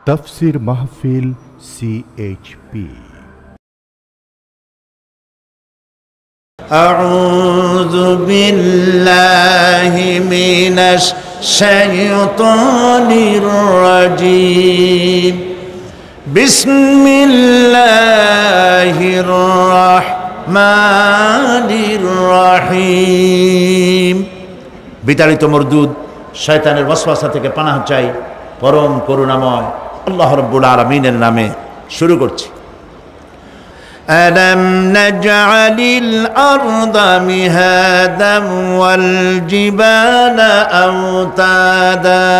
তাফসীর মাহফিল CHP। আউযু বিল্লাহি মিনাশ শাইতানির রাজীম। বিসমিল্লাহির রাহমানির রাহিম। বিতাড়িত মরদুদ শয়তানের ওয়াসওয়াসা থেকে পানাহ চাই পরম করুণাময় আল্লাহ রাব্বুল আলামিনের নামে শুরু করছি। ألم نجعل الأرض مهادا والجبال أوتادا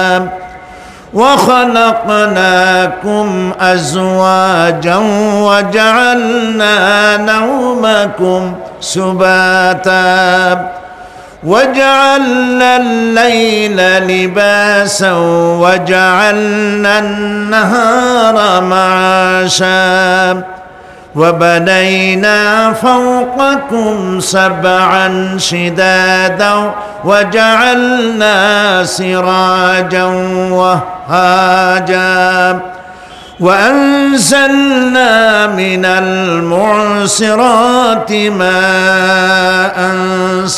وخلقناكم أزواجا وجعلنا نومكم سباتا وجعلنا الليل لباسا وجعلنا النهار معاشا وبنينا فوقكم سبعا شدادا وجعلنا سراجا وهاجا وأنزلنا من المعصرات ماء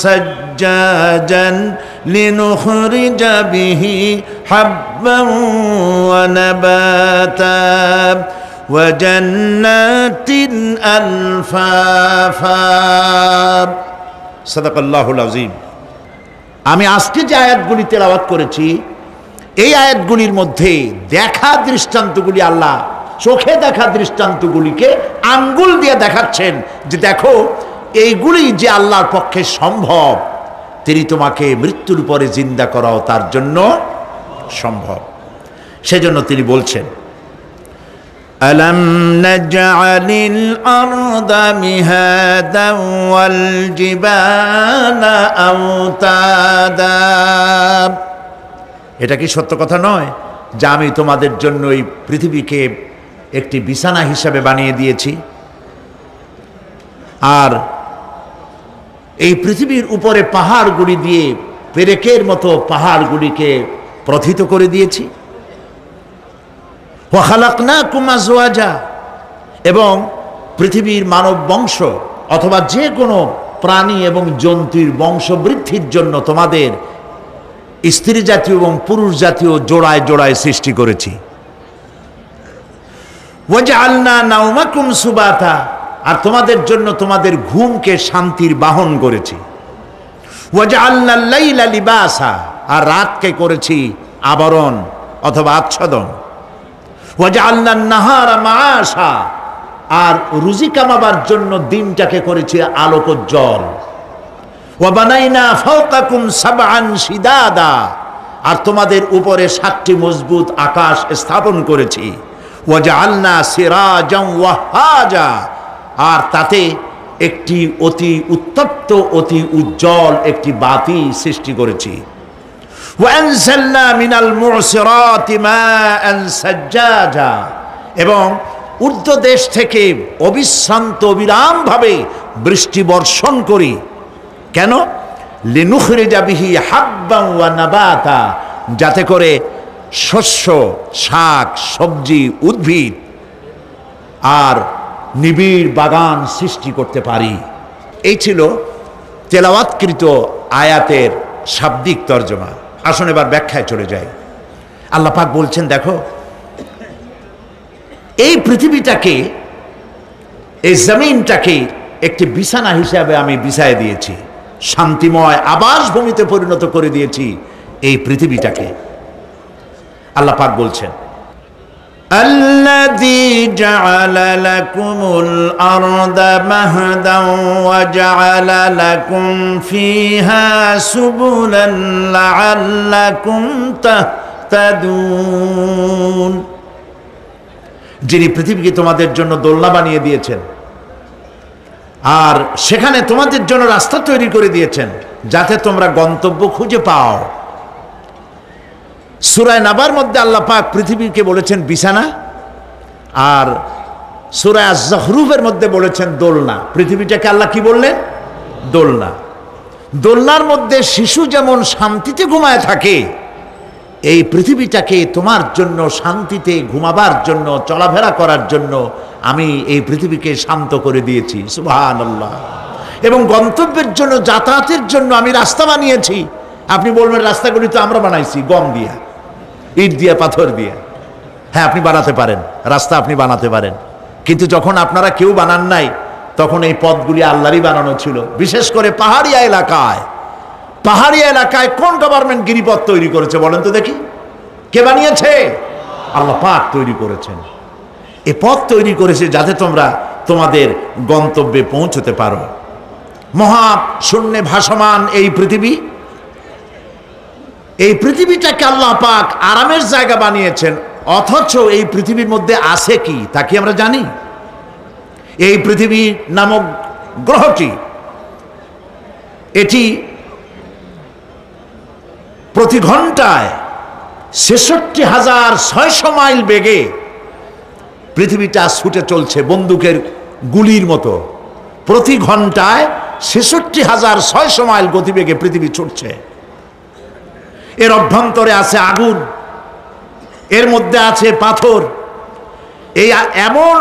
سجاجا لنخرج به حبا ونباتا وجنات ألفافا সাদাকাল্লাহুল আযীম। আমি আজকে যে আয়াতগুলি তেলাওয়াত করেছি এই আয়াতগুলির মধ্যে দেখা দৃষ্টান্তগুলি আল্লাহ চোখে দেখা দৃষ্টান্তগুলিকে আঙ্গুল দিয়ে দেখাচ্ছেন যে দেখো এইগুলি যে আল্লাহর পক্ষে সম্ভব, তিনি তোমাকে মৃত্যুর পরে জিন্দা করাও তার জন্য সম্ভব। সেজন্য তিনি বলছেন ألم نجعل الأرض مهادا والجبال أوتادا। এটা কি সত্য কথা নয় যে আমি তোমাদের জন্য এই পৃথিবীকে একটি বিছানা হিসাবে বানিয়ে দিয়েছি, আর এই পৃথিবীর উপরে পাহাড়গুলি দিয়ে পেরেকের মতো পাহাড়গুলিকে প্রথিত করে দিয়েছি। ওয়াখালাকনাকুম আজওয়াজা, এবং পৃথিবীর মানব বংশ অথবা যে কোনো প্রাণী এবং জন্তুর বংশ বৃদ্ধির জন্য তোমাদের স্ত্রী জাতীয় এবং পুরুষ জাতীয় জোড়ায় জোড়ায় সৃষ্টি করেছি। ওয়াজআলনা নাওমাকুম সুবাতা, আর তোমাদের জন্য তোমাদের ঘুমকে শান্তির বাহন করেছি। ওয়াজআলনা লাইলা লিবাসা, আর রাতকে করেছি আবরণ অথবা আচ্ছাদন। ওয়াজআলনা নাহারা মাআশা, আর রুজি কামাবার জন্য দিনটাকে করেছি আলোকোজ্জ্বল। ওয়া বানাইনা ফাওকাকুম সাবআন শিদাদা, আর তোমাদের উপরে 7টি মজবুত আকাশ স্থাপন করেছি। ওয়াজআলনা সিরাজান ওয়াহাজা, আর তাতে একটি অতি উত্তপ্ত অতি উজ্জ্বল একটি বাতি সৃষ্টি করেছি। وأنزلنا من المعصرات ماء سجاجا, এবং ঊর্ধ্ব দেশ থেকে অবিশ্রান্ত অবিরামভাবে বৃষ্টি বর্ষণ করি। কেন? লিনুখরিজা বিহি হাব্বান ওয়া নাবাতা, যাতে করে শস্য, শাক, সবজি, উদ্ভিদ আর নিবিড় বাগান সৃষ্টি করতে পারি। এই ছিল তেলাওয়াতকৃত আয়াতের শাব্দিক তর্জমা। আসুন এবার ব্যাখ্যায় চলে যাই। আল্লাহ পাক বলছেন দেখো এই পৃথিবীটাকে, এই জমিনটাকে একটি বিছানা হিসাবে আমি বিছায় দিয়েছি, শান্তিময় আবাস ভূমিতে পরিণত করে দিয়েছি এই পৃথিবীটাকে। আল্লাহ পাক বলছেন الذي جعل لكم الأرض مهدا وجعل لكم فيها سبلا لعلكم تهتدون, যিনি পৃথিবীকে তোমাদের জন্য দোলনা বানিয়ে দিয়েছেন আর সেখানে তোমাদের জন্য রাস্তা তৈরি করে দিয়েছেন যাতে তোমরা গন্তব্য খুঁজে পাও। সূরা নাবার মধ্যে আল্লাহ পাক পৃথিবীকে বলেছেন বিছানা, আর সূরা আয-যখরুফের মধ্যে বলেছেন দোলনা। পৃথিবীটাকে আল্লাহ কি বললেন? দোলনা। দোলনার মধ্যে শিশু যেমন শান্তিতে ঘুমায় থাকে, এই পৃথিবীটাকে তোমার জন্য শান্তিতে ঘুমাবার জন্য, চলাফেরা করার জন্য আমি এই পৃথিবীকে শান্ত করে দিয়েছি। সুবহানাল্লাহ। এবং গন্তব্যের জন্য, যাতায়াতের জন্য আমি রাস্তা বানিয়েছি। আপনি বলবেন রাস্তাগুলি তো আমরা বানাইছি গম দিয়া, ইট দিয়া, পাথর দিয়া। হ্যাঁ, আপনি বানাতে পারেন, রাস্তা আপনি বানাতে পারেন, কিন্তু যখন আপনারা কেউ বানান নাই তখন এই পথগুলি আল্লাহরই বানানো ছিল। বিশেষ করে পাহাড়িয়া এলাকায়, পাহাড়িয়া এলাকায় কোন গভর্নমেন্ট গিরিপথ তৈরি করেছে বলেন তো দেখি? কে বানিয়েছে? আল্লাহ পাক তৈরি করেছেন। এই পথ তৈরি করেছে যাতে তোমরা তোমাদের গন্তব্যে পৌঁছতে পারো। মহা শূন্যে ভাসমান এই পৃথিবী, এই পৃথিবীটাকে আল্লাহ পাক আরামের জায়গা বানিয়েছেন। অথচ এই পৃথিবীর মধ্যে আছে কি তা কি আমরা জানি? এই পৃথিবী নামক গ্রহটি, এটি প্রতি ঘন্টায় ৬৬,৬০০ মাইল বেগে পৃথিবীটা ছুটে চলছে বন্দুকের গুলির মতো। প্রতি ঘন্টায় ৬৬,৬০০ মাইল গতিবেগে পৃথিবী ছুটছে। এর অভ্যন্তরে আছে আগুন, এর মধ্যে আছে পাথর। এই এমন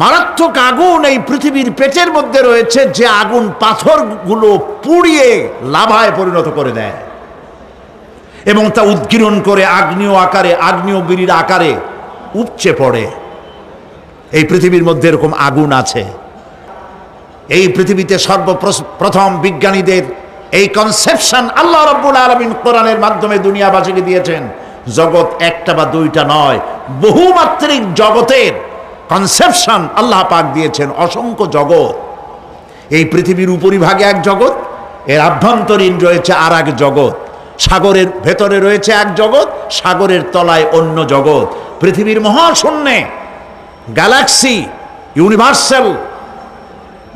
মারাত্মক আগুন এই পৃথিবীর পেটের মধ্যে রয়েছে যে আগুন পাথরগুলো পুড়িয়ে লাভায় পরিণত করে দেয় এবং তা উদ্গীরণ করে আগ্নেয় আকারে, আগ্নেয়গিরির আকারে উপচে পড়ে। এই পৃথিবীর মধ্যে এরকম আগুন আছে। এই পৃথিবীতে সর্বপ্রথম বিজ্ঞানীদের এই কনসেপশন আল্লাহ রাব্বুল আলামিন কোরআনের মাধ্যমে দুনিয়াবাসীকে দিয়েছেন। জগৎ একটা বা দুইটা নয়, বহুমাত্রিক জগতের কনসেপশন আল্লাহ পাক দিয়েছেন, অসংখ্য জগৎ। এই পৃথিবীর উপরিভাগে এক জগৎ, এর আভ্যন্তরীণ রয়েছে আর এক জগৎ। সাগরের ভেতরে রয়েছে এক জগৎ, সাগরের তলায় অন্য জগৎ। পৃথিবীর মহাশূন্যে, গ্যালাক্সি, ইউনিভার্সাল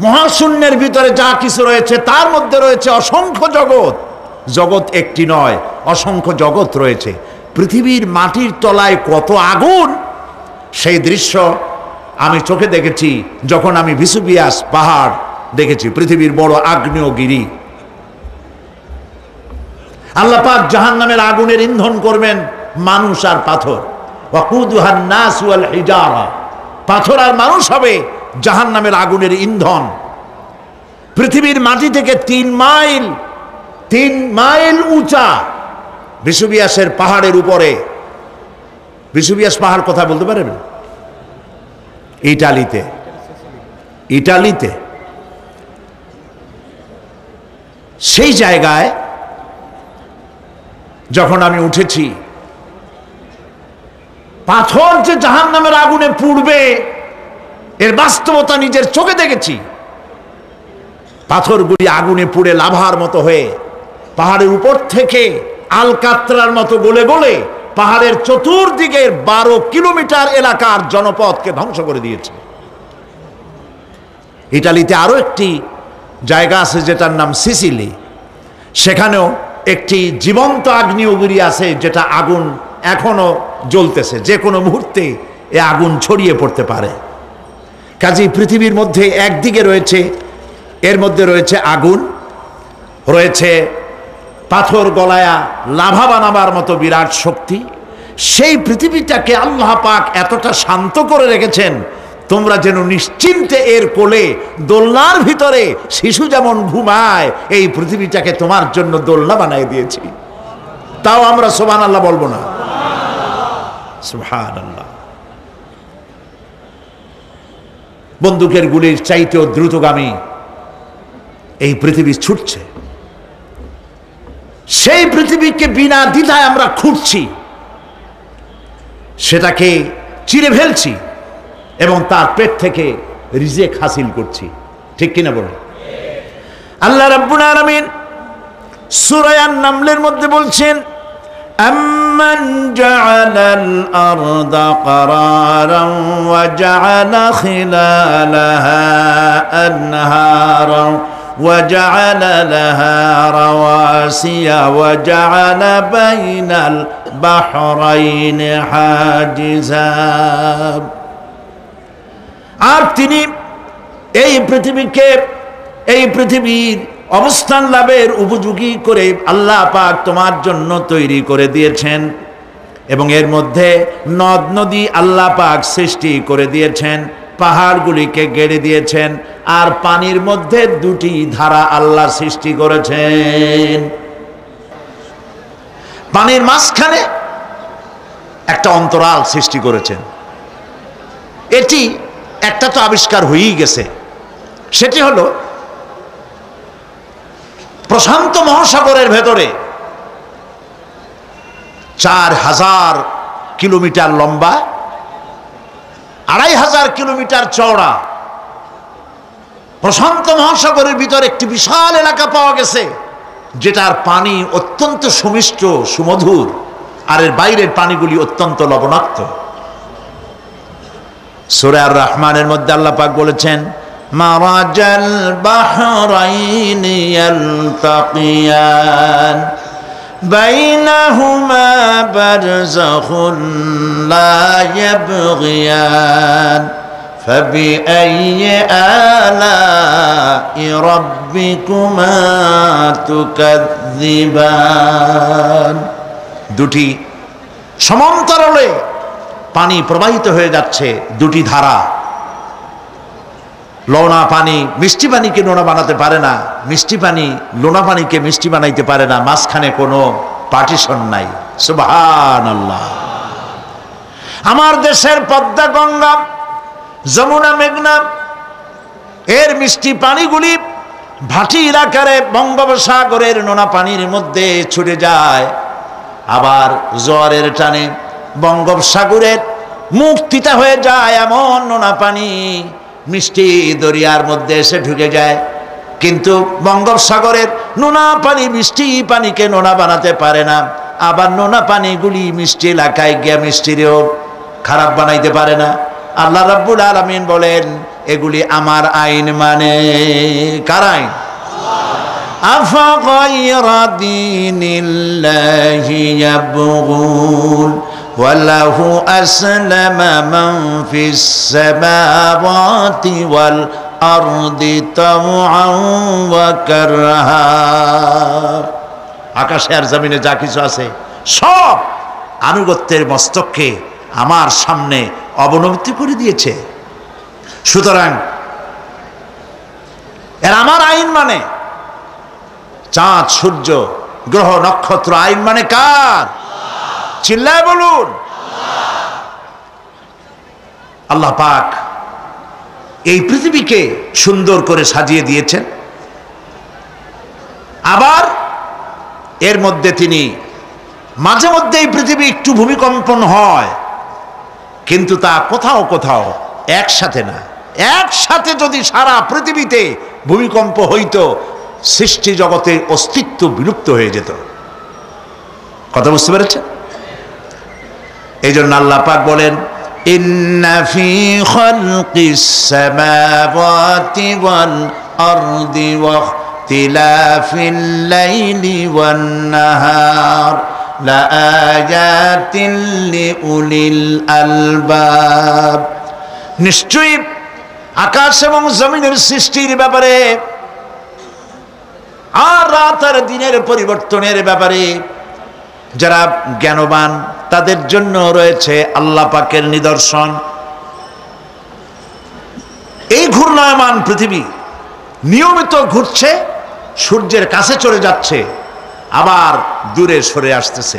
মহাশূন্যের ভিতরে যা কিছু রয়েছে তার মধ্যে রয়েছে অসংখ্য জগৎ। জগৎ একটি নয়, অসংখ্য জগৎ রয়েছে। পৃথিবীর মাটির তলায় কত আগুন, সেই দৃশ্য আমি চোখে দেখেছি যখন আমি ভেসুভিয়াস পাহাড় দেখেছি, পৃথিবীর বড় আগ্নেয়গিরি। আল্লাহ পাক জাহান্নামের আগুনের ইন্ধন করবেন মানুষ আর পাথর। ওয়াকুদুহান নাস ওয়াল হিজারা, পাথর আর মানুষ হবে জাহান্নামের আগুনের ইন্ধন। পৃথিবীর মাটি থেকে 3 মাইল উঁচা ভেসুভিয়াসের পাহাড়ের উপরে। ভেসুভিয়াস পাহাড় কোথায় বলতে পারেন? ইটালিতে। সেই জায়গায় যখন আমি উঠেছি, পাথর যে জাহান্নামের আগুনে পুড়বে এর বাস্তবতা নিজের চোখে দেখেছি। পাথরগুলি আগুনে পুড়ে লাভার মতো হয়ে পাহাড়ের উপর থেকে আলকাত্রার মতো গলে গলে পাহাড়ের চতুর্দিকের 12 কিলোমিটার এলাকার জনপদকে ধ্বংস করে দিয়েছে। ইটালিতে আরো একটি জায়গা আছে যেটার নাম সিসিলি। সেখানেও একটি জীবন্ত আগ্নেয়গিরি আছে, যেটা আগুন এখনো জ্বলতেছে। যে কোনো মুহূর্তে এ আগুন ছড়িয়ে পড়তে পারে। কাজেই পৃথিবীর মধ্যে একদিকে রয়েছে, এর মধ্যে রয়েছে আগুন, রয়েছে পাথর গলায়া লাভা বানাবার মতো বিরাট শক্তি। সেই পৃথিবীটাকে আল্লাহ পাক এতটা শান্ত করে রেখেছেন, তোমরা যেন নিশ্চিন্তে এর কোলে, দোলনার ভিতরে শিশু যেমন ঘুমায়, এই পৃথিবীটাকে তোমার জন্য দোলনা বানিয়ে দিয়েছি। তাও আমরা সুবহানাল্লাহ বলবো না? সুবহানাল্লাহ। বন্দুকের গুলির চাইতেও দ্রুতগামী এই পৃথিবী ছুটছে। সেই পৃথিবীকে বিনা দ্বিধায় আমরা খুঁজছি, সেটাকে চিরে ফেলছি এবং তার পেট থেকে রিজেক হাসিল করছি। ঠিক কিনা বলুন? আল্লাহ রাব্বুল আলামিন সূরা আন-নামলের মধ্যে বলছেন, أَمَّنْ جَعَلَ الْأَرْضَ قَرَارًا وَجَعَلَ خِلَالَهَا أَنْهَارًا وَجَعَلَ لَهَا رَوَاسِيَ وَجَعَلَ بَيْنَ الْبَحْرَيْنِ حَاجِزًا। আর তিনি এই পৃথিবীর অবস্থান লাভের উপযোগী করে আল্লাহ পাক তোমার জন্য তৈরি করে দিয়েছেন এবং এর মধ্যে নদ নদী আল্লাহ পাক সৃষ্টি করে দিয়েছেন, পাহাড়গুলিকে গেড়ে দিয়েছেন, আর পানির মধ্যে দুটি ধারা আল্লাহ সৃষ্টি করেছেন। পানির মাঝখানে একটা অন্তরাল সৃষ্টি করেছেন। এটি একটা তো আবিষ্কার হয়েই গেছে, সেটি হলো প্রশান্ত মহাসাগরের ভেতরে 4000 কিলোমিটার লম্বা, 2500 কিলোমিটার চওড়া প্রশান্ত মহাসাগরের ভিতরে একটি বিশাল এলাকা পাওয়া গেছে, যেটার পানি অত্যন্ত সুমিষ্ট সুমধুর, আর এর বাইরের পানিগুলি অত্যন্ত লবণাক্ত। সূরা আর রহমানের মধ্যে আল্লাহ পাক বলেছেন, মারাজাল বাহরাইনি ইয়ালতাকিয়ান বাইনাহুমা বারযাখুন লা ইয়াবগিয়ান ফাবিআইয়ি আলাই রাব্বিকুমা তুকাযযিবান। দুটি সমান্তরালে পানি প্রবাহিত হয়ে যাচ্ছে, দুটি ধারা। লোনা পানি মিষ্টি পানিকে নোনা বানাতে পারে না, মিষ্টি পানি লোনা পানিকে মিষ্টি বানাইতে পারে না, মাঝখানে কোনো পার্টিশন নাই। সুবহানাল্লাহ। আমার দেশের পদ্মা, গঙ্গা, যমুনা, মেঘনা এর মিষ্টি পানিগুলি ভাটি এলাকারে বঙ্গোপসাগরের নোনা পানির মধ্যে ছুটে যায়, আবার জোয়ারের টানে বঙ্গোপসাগরের মুখ তিতা হয়ে যায়, এমন নোনা পানি মিষ্টি দরিয়ার মধ্যে এসে ঢুকে যায়। কিন্তু বঙ্গোপসাগরের নোনা পানি মিষ্টি পানিকে নোনা বানাতে পারে না, আবার নোনা পানিগুলি মিষ্টি এলাকায় গিয়ে মিষ্টিরেও খারাপ বানাইতে পারে না। আল্লাহ রাব্বুল আলামিন বলেন, এগুলি আমার আইন। মানে কার আইন? আফাগায়রা দীনিল্লাহি ইয়াবগুন ওয়ালাহু আসলামা মান ফিস সামাওয়াতি ওয়াল আরদি তাওআন ওয়া কারহা। আকাশে আর জমিনে যা কিছু আছে সব আনুগত্যের মস্তককে আমার সামনে অবনতি করে দিয়েছে। সুতরাং এর আমার আইন মানে, চাঁদ সূর্য গ্রহ নক্ষত্র আইন মানে কার? চিল্লায় বলুন। আল্লাহ পাক এই পৃথিবীকে সুন্দর করে সাজিয়ে দিয়েছেন, আবার এর মধ্যে তিনি মাঝে মধ্যে এই পৃথিবী একটু ভূমিকম্পন হয়, কিন্তু তা কোথাও কোথাও একসাথে না। একসাথে যদি সারা পৃথিবীতে ভূমিকম্প হইতো, সৃষ্টি জগতের অস্তিত্ব বিলুপ্ত হয়ে যেত। কথা বুঝতে পেরেছেন? এই জন্য আল্লাহ পাক বলেন, ইন্না ফি খালকিস সামাওয়াতি ওয়াল আরদি ওয়া ইখতিলাফিল লাইলি ওয়ান নাহার লাআয়াতিন লিউলিল আলবাব। নিশ্চয়ই আকাশ এবং জমিনের সৃষ্টির ব্যাপারে আর রাত আর দিনের পরিবর্তনের ব্যাপারে যারা জ্ঞানবান তাদের জন্য রয়েছে আল্লাহ পাকের নিদর্শন। এই ঘূর্ণায়মান পৃথিবী নিয়মিত ঘুরছে, সূর্যের কাছে চলে যাচ্ছে, আবার দূরে সরে আসতেছে।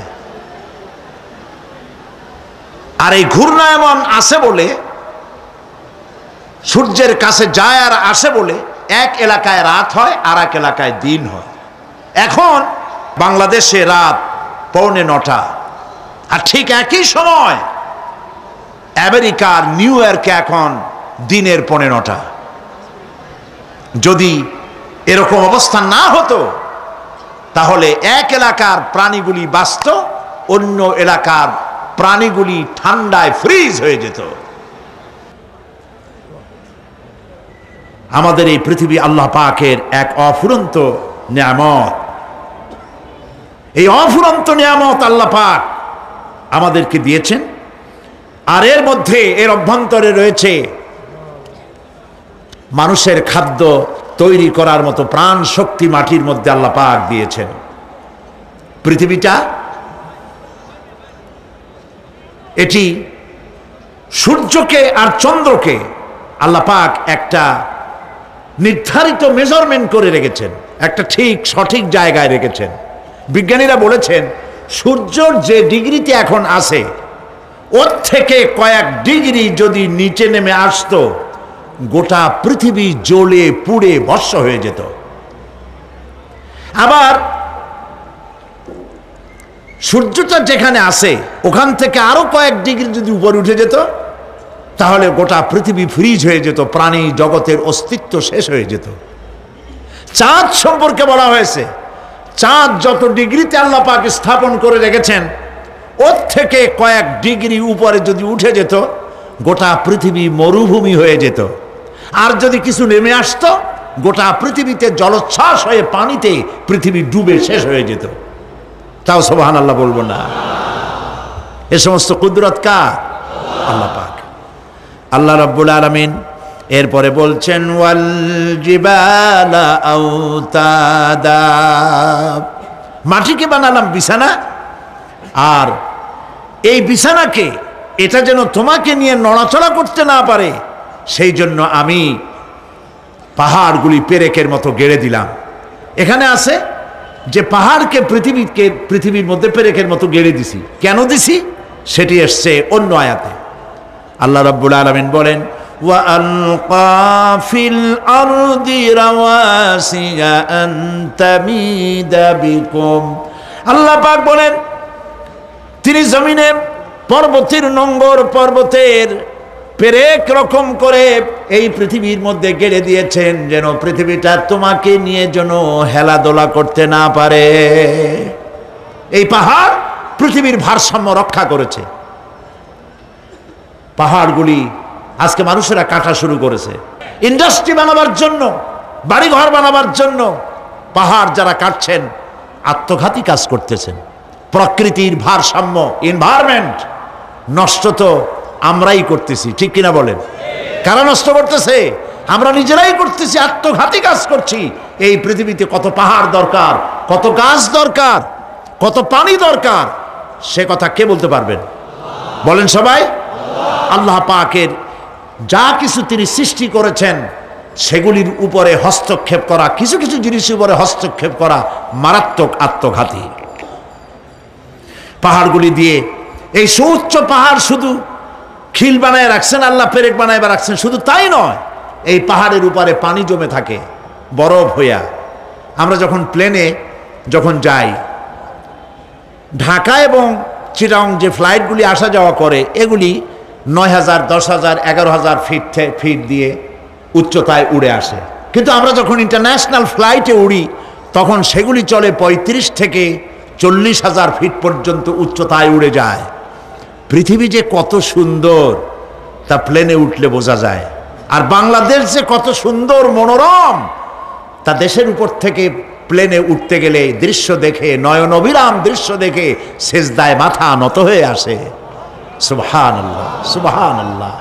আর এই ঘূর্ণায়মান আসে বলে, সূর্যের কাছে যায় আর আসে বলে এক এলাকায় রাত হয় আর এক এলাকায় দিন হয়। এখন বাংলাদেশে রাত 8:45, আর ঠিক একই সময় আমেরিকার নিউ ইয়র্কে এখন দিনের 9:15। যদি এরকম অবস্থা না হতো, তাহলে এক এলাকার প্রাণীগুলি বাঁচত, অন্য এলাকার প্রাণীগুলি ঠান্ডায় ফ্রিজ হয়ে যেত। আমাদের এই পৃথিবী আল্লাহ পাকের এক অফুরন্ত নিয়ামত। এই অফুরন্ত নিয়ামত আল্লাহ পাক আমাদেরকে দিয়েছেন, আর এর মধ্যে এর অভ্যন্তরে রয়েছে মানুষের খাদ্য তৈরি করার মতো প্রাণ শক্তি মাটির মধ্যে আল্লাহ পাক দিয়েছেন। পৃথিবীটা এটি সূর্যকে আর চন্দ্রকে আল্লাহ পাক একটা নির্ধারিত মেজারমেন্ট করে রেখেছেন, একটা ঠিক সঠিক জায়গায় রেখেছেন। বিজ্ঞানীরা বলেছেন সূর্যর যে ডিগ্রিতে এখন আছে ওর থেকে কয়েক ডিগ্রি যদি নিচে নেমে আসতো, গোটা পৃথিবী জ্বলে পুড়ে ভস্ম হয়ে যেত। আবার সূর্যটা যেখানে আছে ওখান থেকে আরো কয়েক ডিগ্রি যদি উপরে উঠে যেত, তাহলে গোটা পৃথিবী ফ্রিজ হয়ে যেত, প্রাণী জগতের অস্তিত্ব শেষ হয়ে যেত। চাঁদ সম্পর্কে বলা হয়েছে চাঁদ যত ডিগ্রিতে আল্লাহ পাক স্থাপন করে রেখেছেন ওর থেকে কয়েক ডিগ্রি উপরে যদি উঠে যেত, গোটা পৃথিবী মরুভূমি হয়ে যেত। আর যদি কিছু নেমে আসতো, গোটা পৃথিবীতে জলোচ্ছ্বাস হয়ে পানিতে পৃথিবী ডুবে শেষ হয়ে যেত। তাও সুবহানাল্লাহ বলবো না? এ সমস্ত কুদরত কার? আল্লাহ পাক। আল্লাহ রাব্বুল আলামিন এরপরে বলছেন ওয়াল জিবালা আওতাদা, মাটিকে বানালাম বিছানা, আর এই বিছানাকে এটা যেন তোমাকে নিয়ে নড়াচড়া করতে না পারে সেই জন্য আমি পাহাড়গুলি পেরেকের মতো গেড়ে দিলাম। এখানে আছে যে পাহাড়কে পৃথিবীর মধ্যে পেরেকের মতো গেড়ে দিছি। কেন দিছি সেটি এসছে অন্য আয়াতে। আল্লাহ রাব্বুল আলামিন বলেন ওয়া আলকা ফিল আরদি রাওয়াসিয়া আন তামিদা বিকুম, আল্লাহ পাক বলেন তিনি জমিনে পর্বতের নোঙ্গর, পর্বতের পেরেক রকম করে এই পৃথিবীর মধ্যে গেড়ে দিয়েছেন যেন পৃথিবীটা তোমাকে নিয়ে যেন হেলাদোলা করতে না পারে। এই পাহাড় পৃথিবীর ভারসাম্য রক্ষা করেছে। পাহাড়গুলি আজকে মানুষেরা কাটা শুরু করেছে ইন্ডাস্ট্রি বানাবার জন্য, বাড়িঘর বানাবার জন্য। পাহাড় যারা কাটছেন আত্মঘাতী কাজ করতেছেন। প্রকৃতির ভারসাম্য, এনভায়রনমেন্ট নষ্ট তো আমরাই করতেছি, ঠিক কিনা বলেন? কারা নষ্ট করতেছে? আমরা নিজেরাই করতেছি, আত্মঘাতী কাজ করছি। এই পৃথিবীতে কত পাহাড় দরকার, কত গাছ দরকার, কত পানি দরকার, সে কথা কে বলতে পারবেন? বলেন সবাই। আল্লাহ পাকের যা কিছু তিনি সৃষ্টি করেছেন সেগুলির উপরে হস্তক্ষেপ করা, কিছু কিছু জিনিসের উপরে হস্তক্ষেপ করা মারাত্মক আত্মঘাতী। পাহাড়গুলি দিয়ে এই সুউচ্চ পাহাড় শুধু খিল বানায় রাখছেন আল্লাহ, পেরেক বানায় রাখছেন, শুধু তাই নয়, এই পাহাড়ের উপরে পানি জমে থাকে বরফ হইয়া। আমরা যখন প্লেনে যখন যাই, ঢাকা এবং চিটাগং যে ফ্লাইটগুলি আসা যাওয়া করে এগুলি 9,000, 10,000, 11,000 ফিট দিয়ে উচ্চতায় উড়ে আসে। কিন্তু আমরা যখন ইন্টারন্যাশনাল ফ্লাইটে উড়ি তখন সেগুলি চলে 35 থেকে 40,000 ফিট পর্যন্ত উচ্চতায় উড়ে যায়। পৃথিবী যে কত সুন্দর তা প্লেনে উঠলে বোঝা যায়। আর বাংলাদেশ যে কত সুন্দর মনোরম তা দেশের উপর থেকে প্লেনে উঠতে গেলে দৃশ্য দেখে, নয়ন অবিরাম দৃশ্য দেখে সেজদায় মাথা নত হয়ে আসে। সুবহানাল্লাহ, সুবহানাল্লাহ।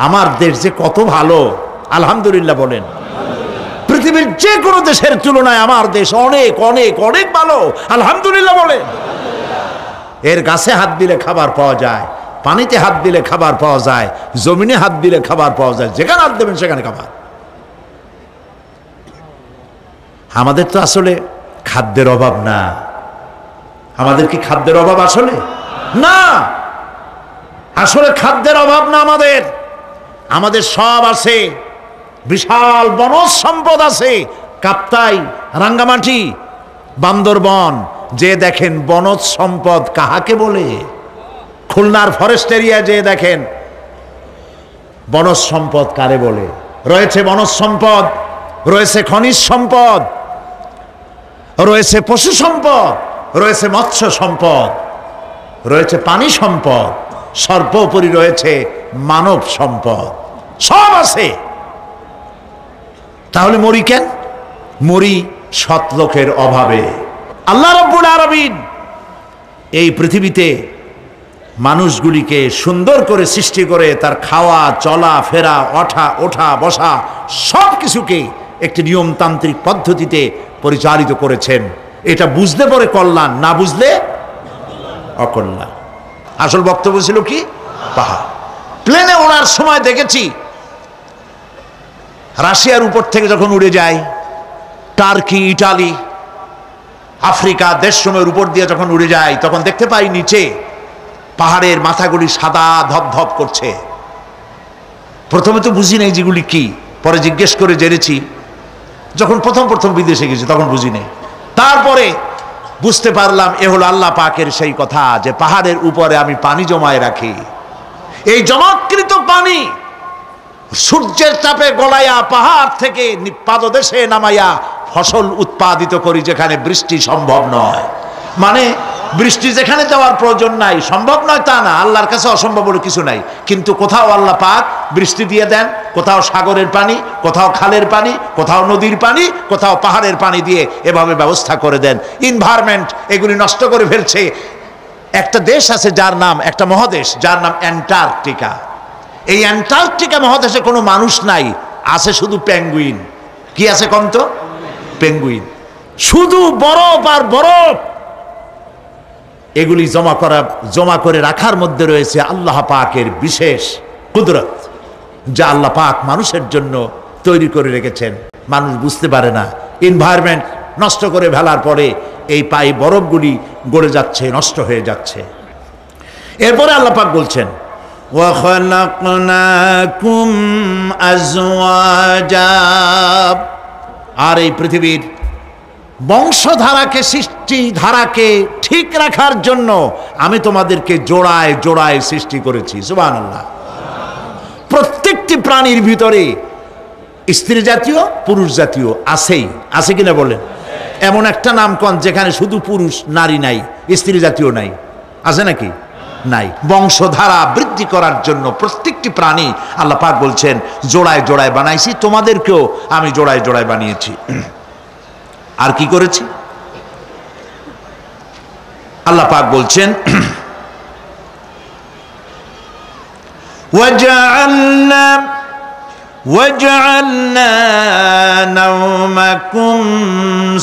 আমার দেশ যে কত ভালো, আলহামদুলিল্লাহ বলেন। পৃথিবীর যে কোনো দেশের তুলনায় আমার দেশ অনেক অনেক অনেক ভালো, আলহামদুলিল্লাহ বলেন। এর গাছে হাত দিলে খাবার পাওয়া যায়, পানিতে হাত দিলে খাবার পাওয়া যায়, জমিনে হাত দিলে খাবার পাওয়া যায়, যেখানে হাত দেবেন সেখানে খাবার। আমাদের তো আসলে খাদ্যের অভাব না। আমাদের কি খাদ্যের অভাব আসলে? না, আসলে খাদ্যের অভাব না। আমাদের সব আছে, বিশাল বনজ সম্পদ আছে। কাপ্তাই, রাঙ্গামাটি, বান্দরবন যে দেখেন বনজ সম্পদ কাহাকে বলে। খুলনার ফরেস্ট এরিয়া যে দেখেন বনজ সম্পদ কারে বলে। রয়েছে বনজ সম্পদ, রয়েছে খনিজ সম্পদ, রয়েছে পশু সম্পদ, রয়েছে মৎস্য সম্পদ, রয়েছে পানি সম্পদ, সর্বোপরি রয়েছে মানব সম্পদ। সব আছে। তাহলে মরি কেন? মরি সৎ লোকের অভাবে। আল্লাহ রাব্বুল আলামিন এই পৃথিবীতে মানুষগুলিকে সুন্দর করে সৃষ্টি করে তার খাওয়া, চলা ফেরা, ওঠা বসা সব কিছুকে একটি নিয়মতান্ত্রিক পদ্ধতিতে পরিচালিত করেছেন। এটা বুঝলে পরে কল্যাণ, না বুঝলে অকল্যাণ। আসল বক্তব্য ছিল কি? পাহাড়। প্লেনে ওড়ার সময় দেখেছি রাশিয়ার উপর থেকে যখন উড়ে যায়, টার্কি, ইটালি, আফ্রিকা দেশসমূহের উপর দিয়ে যখন উড়ে যায়, তখন দেখতে পাই নিচে পাহাড়ের মাথাগুলি সাদা ধপধপ করছে। প্রথমে তো বুঝি নাই যেগুলি কি, পরে জিজ্ঞেস করে জেনেছি। যখন প্রথম বিদেশে গেছি তখন বুঝি নাই, তারপরে বুঝতে পারলাম এ হলো আল্লাহ পাকের সেই কথা যে পাহাড়ের উপরে আমি পানি জমায় রাখি। এই জমাকৃত পানি সূর্যের তাপে গলাইয়া পাহাড় থেকে পাদদেশে নামাইয়া ফসল উৎপাদিত করি, যেখানে বৃষ্টি সম্ভব নয়। মানে বৃষ্টি যেখানে দেওয়ার প্রয়োজন নাই, সম্ভব নয় তা না, আল্লাহর কাছে অসম্ভব বলে কিছু নাই। কিন্তু কোথাও আল্লাহ পাক বৃষ্টি দিয়ে দেন, কোথাও সাগরের পানি, কোথাও খালের পানি, কোথাও নদীর পানি, কোথাও পাহাড়ের পানি দিয়ে এভাবে ব্যবস্থা করে দেন। এনভায়রনমেন্ট এগুলি নষ্ট করে ফেলছে। একটা দেশ আছে যার নাম, একটা মহাদেশ যার নাম অ্যান্টার্কটিকা। এই অ্যান্টার্কটিকা মহাদেশে কোনো মানুষ নাই, আছে শুধু পেঙ্গুইন। কি আছে কন্ত? পেঙ্গুইন। শুধু বরফ আর বরফ। এগুলি জমা করে রাখার মধ্যে রয়েছে আল্লাহ পাকের বিশেষ কুদরত, যা আল্লাহ পাক মানুষের জন্য তৈরি করে রেখেছেন। মানুষ বুঝতে পারে না। এনভায়রনমেন্ট নষ্ট করে ফেলার পরে এই বরফগুলি গড়ে যাচ্ছে, নষ্ট হয়ে যাচ্ছে। এরপরে আল্লাহ পাক বলছেন, وَخَلَقْنَاكُمْ أَزْوَاجًا, আর এই পৃথিবীর বংশধারাকে, সৃষ্টি ধারাকে ঠিক রাখার জন্য আমি তোমাদেরকে জোড়ায় জোড়ায় সৃষ্টি করেছি। সুবহানাল্লাহ। প্রত্যেকটি প্রাণীর ভিতরে স্ত্রী জাতীয়, পুরুষ জাতীয় আছেই, আছে কিনা বলেন? এমন একটা নামকরণ যেখানে শুধু পুরুষ, নারী নাই, স্ত্রী জাতীয় নাই, আছে নাকি? নাই। বংশধারা বৃদ্ধি করার জন্য প্রত্যেকটি প্রাণী আল্লাহ পাক বলছেন জোড়ায় জোড়ায় বানাইছি, তোমাদেরকেও আমি জোড়ায় জোড়ায় বানিয়েছি। আর কি করেছি? আল্লাহ পাক বলছেন, وَجَعَلْنَا نَوْمَكُمْ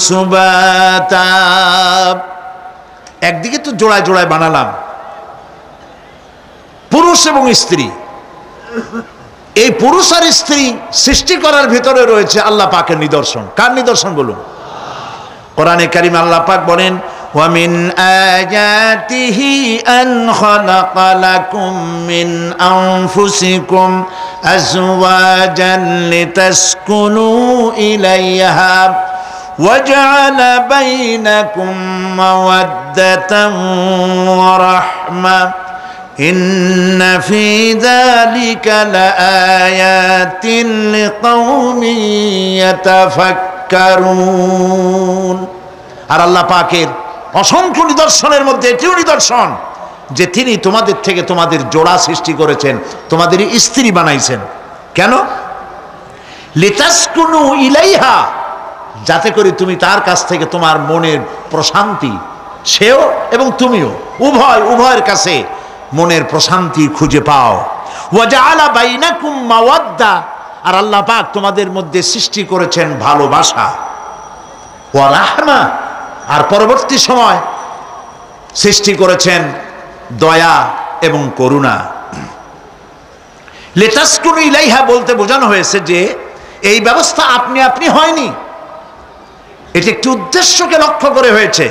سُبَاتًا, একদিকে তো জোড়ায় জোড়ায় বানালাম পুরুষ এবং স্ত্রী। এই পুরুষ আর স্ত্রী সৃষ্টি করার ভিতরে রয়েছে আল্লাহ পাকের নিদর্শন। কার নিদর্শন বলুন? কোরআনে কারিমে আল্লাহ পাক বলেন, وَمِنْ آيَاتِهِ أَنْ خَلَقَ لَكُم مِّنْ أَنفُسِكُمْ أَزْوَاجًا لِتَسْكُنُوا إِلَيْهَا وَجَعَلَ بَيْنَكُم مَّوَدَّةً وَرَحْمَةً إِنَّ فِي ذَلِكَ لَآيَاتٍ لِقَوْمٍ يَتَفَكَّرُونَ। আর আল্লাহ পাকের অসংখ্য নিদর্শনের মধ্যে এটিও নিদর্শন যে তিনি তোমাদের থেকে তোমাদের জোড়া সৃষ্টি করেছেন, তোমাদের স্ত্রী বানাইছেন। কেন? লিতাসকুনু ইলাইহা, যাতে করে তুমি তার কাছ থেকে তোমার মনের প্রশান্তি, সেও এবং তুমিও উভয়ের কাছে মনের প্রশান্তি খুঁজে পাও। ওয়াজআলা বাইনাকুম মাওয়াদ্দা, আর আল্লাহ পাক তোমাদের মধ্যে সৃষ্টি করেছেন ভালোবাসা। ওয়া রাহমা, আর পরবর্তী সময় সৃষ্টি করেছেন দয়া এবং করুণা। লিতাসকুনু ইলাইহা বলতে বোঝানো হয়েছে যে এই ব্যবস্থা আপনি আপনি হয়নি, এটি একটি উদ্দেশ্যকে লক্ষ্য করে হয়েছে।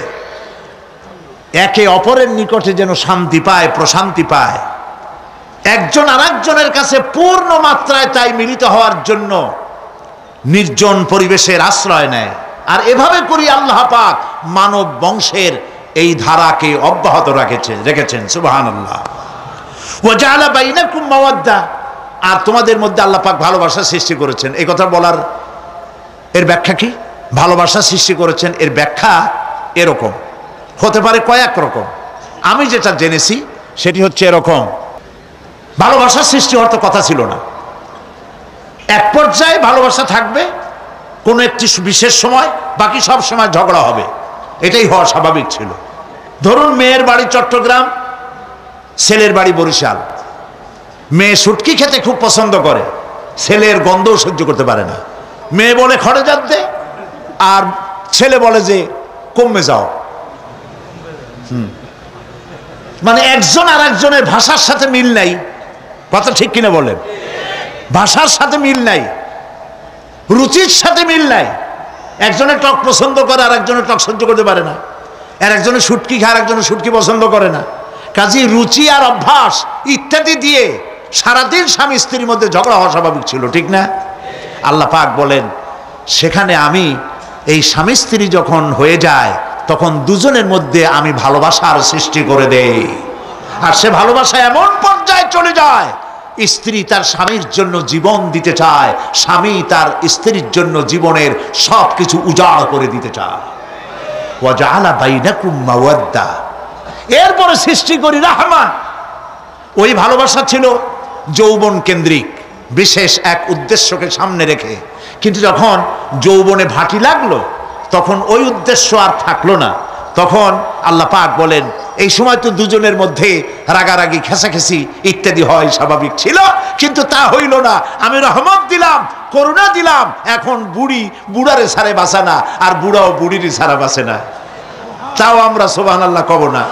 একে অপরের নিকটে যেন শান্তি পায়, প্রশান্তি পায়, একজন আরেকজনের কাছে পূর্ণ মাত্রায় তাই মিলিত হওয়ার জন্য নির্জন পরিবেশের আশ্রয় নেয়। আর এভাবে করি আল্লাহ পাক মানব বংশের এই ধারাকে অব্যাহত রেখেছেন। সুবহানাল্লাহ। ওয়া জাআলা বাইনাকুম মাওয়াদ্দা, আর তোমাদের মধ্যে আল্লাহ পাক ভালোবাসা সৃষ্টি করেছেন। এই কথা বলার এর ব্যাখ্যা কি? ভালোবাসা সৃষ্টি করেছেন এর ব্যাখ্যা এরকম হতে পারে, কয়েক রকম। আমি যেটা জেনেছি সেটি হচ্ছে এরকম, ভালোবাসা সৃষ্টি হওয়ার তো কথা ছিল না। এক পর্যায়ে ভালোবাসা থাকবে কোনো একটি বিশেষ সময়, বাকি সব সময় ঝগড়া হবে, এটাই হওয়া স্বাভাবিক ছিল। ধরুন মেয়ের বাড়ি চট্টগ্রাম, ছেলের বাড়ি বরিশাল। মেয়ে শুটকি খেতে খুব পছন্দ করে, ছেলের গন্ধও সহ্য করতে পারে না। মেয়ে বলে খড়ে যাচ্ছে, আর ছেলে বলে যে কমে যাও। মানে একজন আর একজনের ভাষার সাথে মিল নাই। কথা ঠিক কিনা বলেন? ভাষার সাথে মিল নাই, রুচির সাথে মিল নাই। একজনের টক পছন্দ করে আর একজনের টক সহ্য করতে পারে না, আর একজনের শুটকি খায় আর একজনের শুটকি পছন্দ করে না। কাজী রুচি আর অভ্যাস ইত্যাদি দিয়ে সারাদিন স্বামী স্ত্রীর মধ্যে ঝগড়া হওয়া স্বাভাবিক ছিল, ঠিক না? আল্লাহ পাক বলেন সেখানে আমি এই স্বামী স্ত্রী যখন হয়ে যায় তখন দুজনের মধ্যে আমি ভালোবাসার সৃষ্টি করে দেই। আর সে ভালোবাসা এমন পর্যায়ে চলে যায়, স্ত্রী তার স্বামীর জন্য জীবন দিতে চায়, স্বামী তার স্ত্রীর জন্য জীবনের সব কিছু উজাড় করে দিতে চায়। ওয়াজআলা বাইনাকুম মাওয়াদ্দা, এরপরে সৃষ্টি করি রাহমা। ওই ভালোবাসা ছিল যৌবন কেন্দ্রিক, বিশেষ এক উদ্দেশ্যকে সামনে রেখে। কিন্তু যখন যৌবনে ভাটি লাগলো তখন ওই উদ্দেশ্য আর থাকলো না। তখন আল্লাহ পাক বলেন এই সময় তো দুজনের মধ্যে রাগারাগি খেসাখেসি ইত্যাদি হয়, স্বাভাবিক ছিল, কিন্তু তা হইল না। আমি রহমত দিলাম, করুণা দিলাম। এখন বুড়ি বুড়ারে ছাড়ে বাঁচে না, আর বুড়াও বুড়িরই ছাড়া বাঁচে না। তাও আমরা সুবহানাল্লাহ কব না?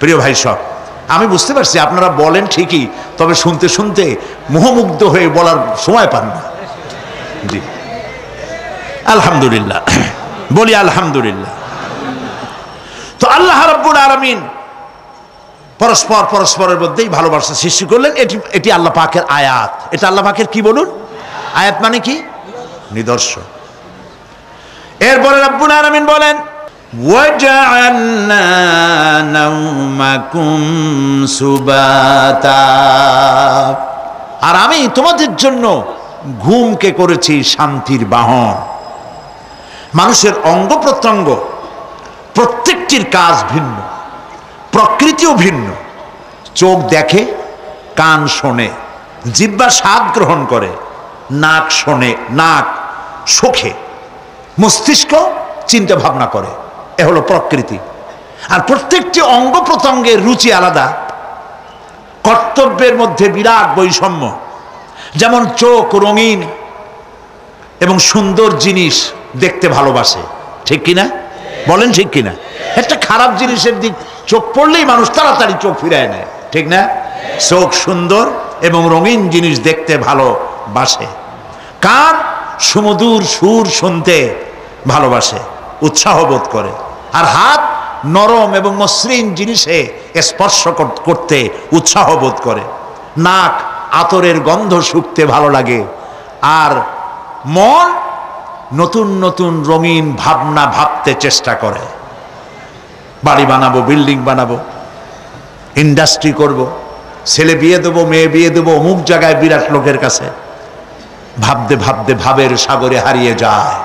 প্রিয় ভাই সব, আমি বুঝতে পারছি আপনারা বলেন ঠিকই, তবে শুনতে শুনতে মোহমুগ্ধ হয়ে বলার সময় পান না। জি আলহামদুলিল্লাহ, বলি আলহামদুলিল্লাহ। তো আল্লাহ রাব্বুল আলামিন পরস্পর পরস্পরের মধ্যেই ভালোবাসা সৃষ্টি করলেন। এটি আল্লাহ পাকের আয়াত। এটা আল্লাহ পাকের কি বলুন? আয়াত মানে কি? নিদর্শন। এরপরে রাব্বুল আলামিন বলেন ওয়াজআলনা নাওমাকুম সুবাতা, আর আমি তোমাদের জন্য ঘুমকে করেছি শান্তির বাহন। মানুষের অঙ্গ প্রত্যঙ্গ প্রত্যেকটির কাজ ভিন্ন, প্রকৃতিও ভিন্ন। চোখ দেখে, কান শোনে, জিহ্বা স্বাদ গ্রহণ করে, নাক শোনে, নাক শোখে, মস্তিষ্ক চিন্তা ভাবনা করে। এ হলো প্রকৃতি। আর প্রত্যেকটি অঙ্গ প্রত্যঙ্গের রুচি আলাদা, কর্তব্যের মধ্যে বিরাট বৈষম্য। যেমন চোখ রঙিন এবং সুন্দর জিনিস দেখতে ভালোবাসে, ঠিক কিনা বলেন? ঠিক কিনা? একটা খারাপ জিনিসের দিক চোখ পড়লেই মানুষ তাড়াতাড়ি চোখ ফিরায় নেয়, ঠিক না? চোখ সুন্দর এবং রঙিন জিনিস দেখতে ভালোবাসে। কান সুমধুর সুর শুনতে ভালোবাসে, উৎসাহ বোধ করে। আর হাত নরম এবং মসৃণ জিনিসে স্পর্শ করতে উৎসাহ বোধ করে। নাক আতরের গন্ধ শুঁকতে ভালো লাগে। আর মন নতুন নতুন রঙিন ভাবনা ভাবতে চেষ্টা করে। বাড়ি বানাবো, বিল্ডিং বানাবো, ইন্ডাস্ট্রি করব, ছেলে বিয়ে দেবো, মেয়ে বিয়ে দেবো অমুক জায়গায় বিরাট লোকের কাছে। ভাবতে ভাবতে ভাবের সাগরে হারিয়ে যায়।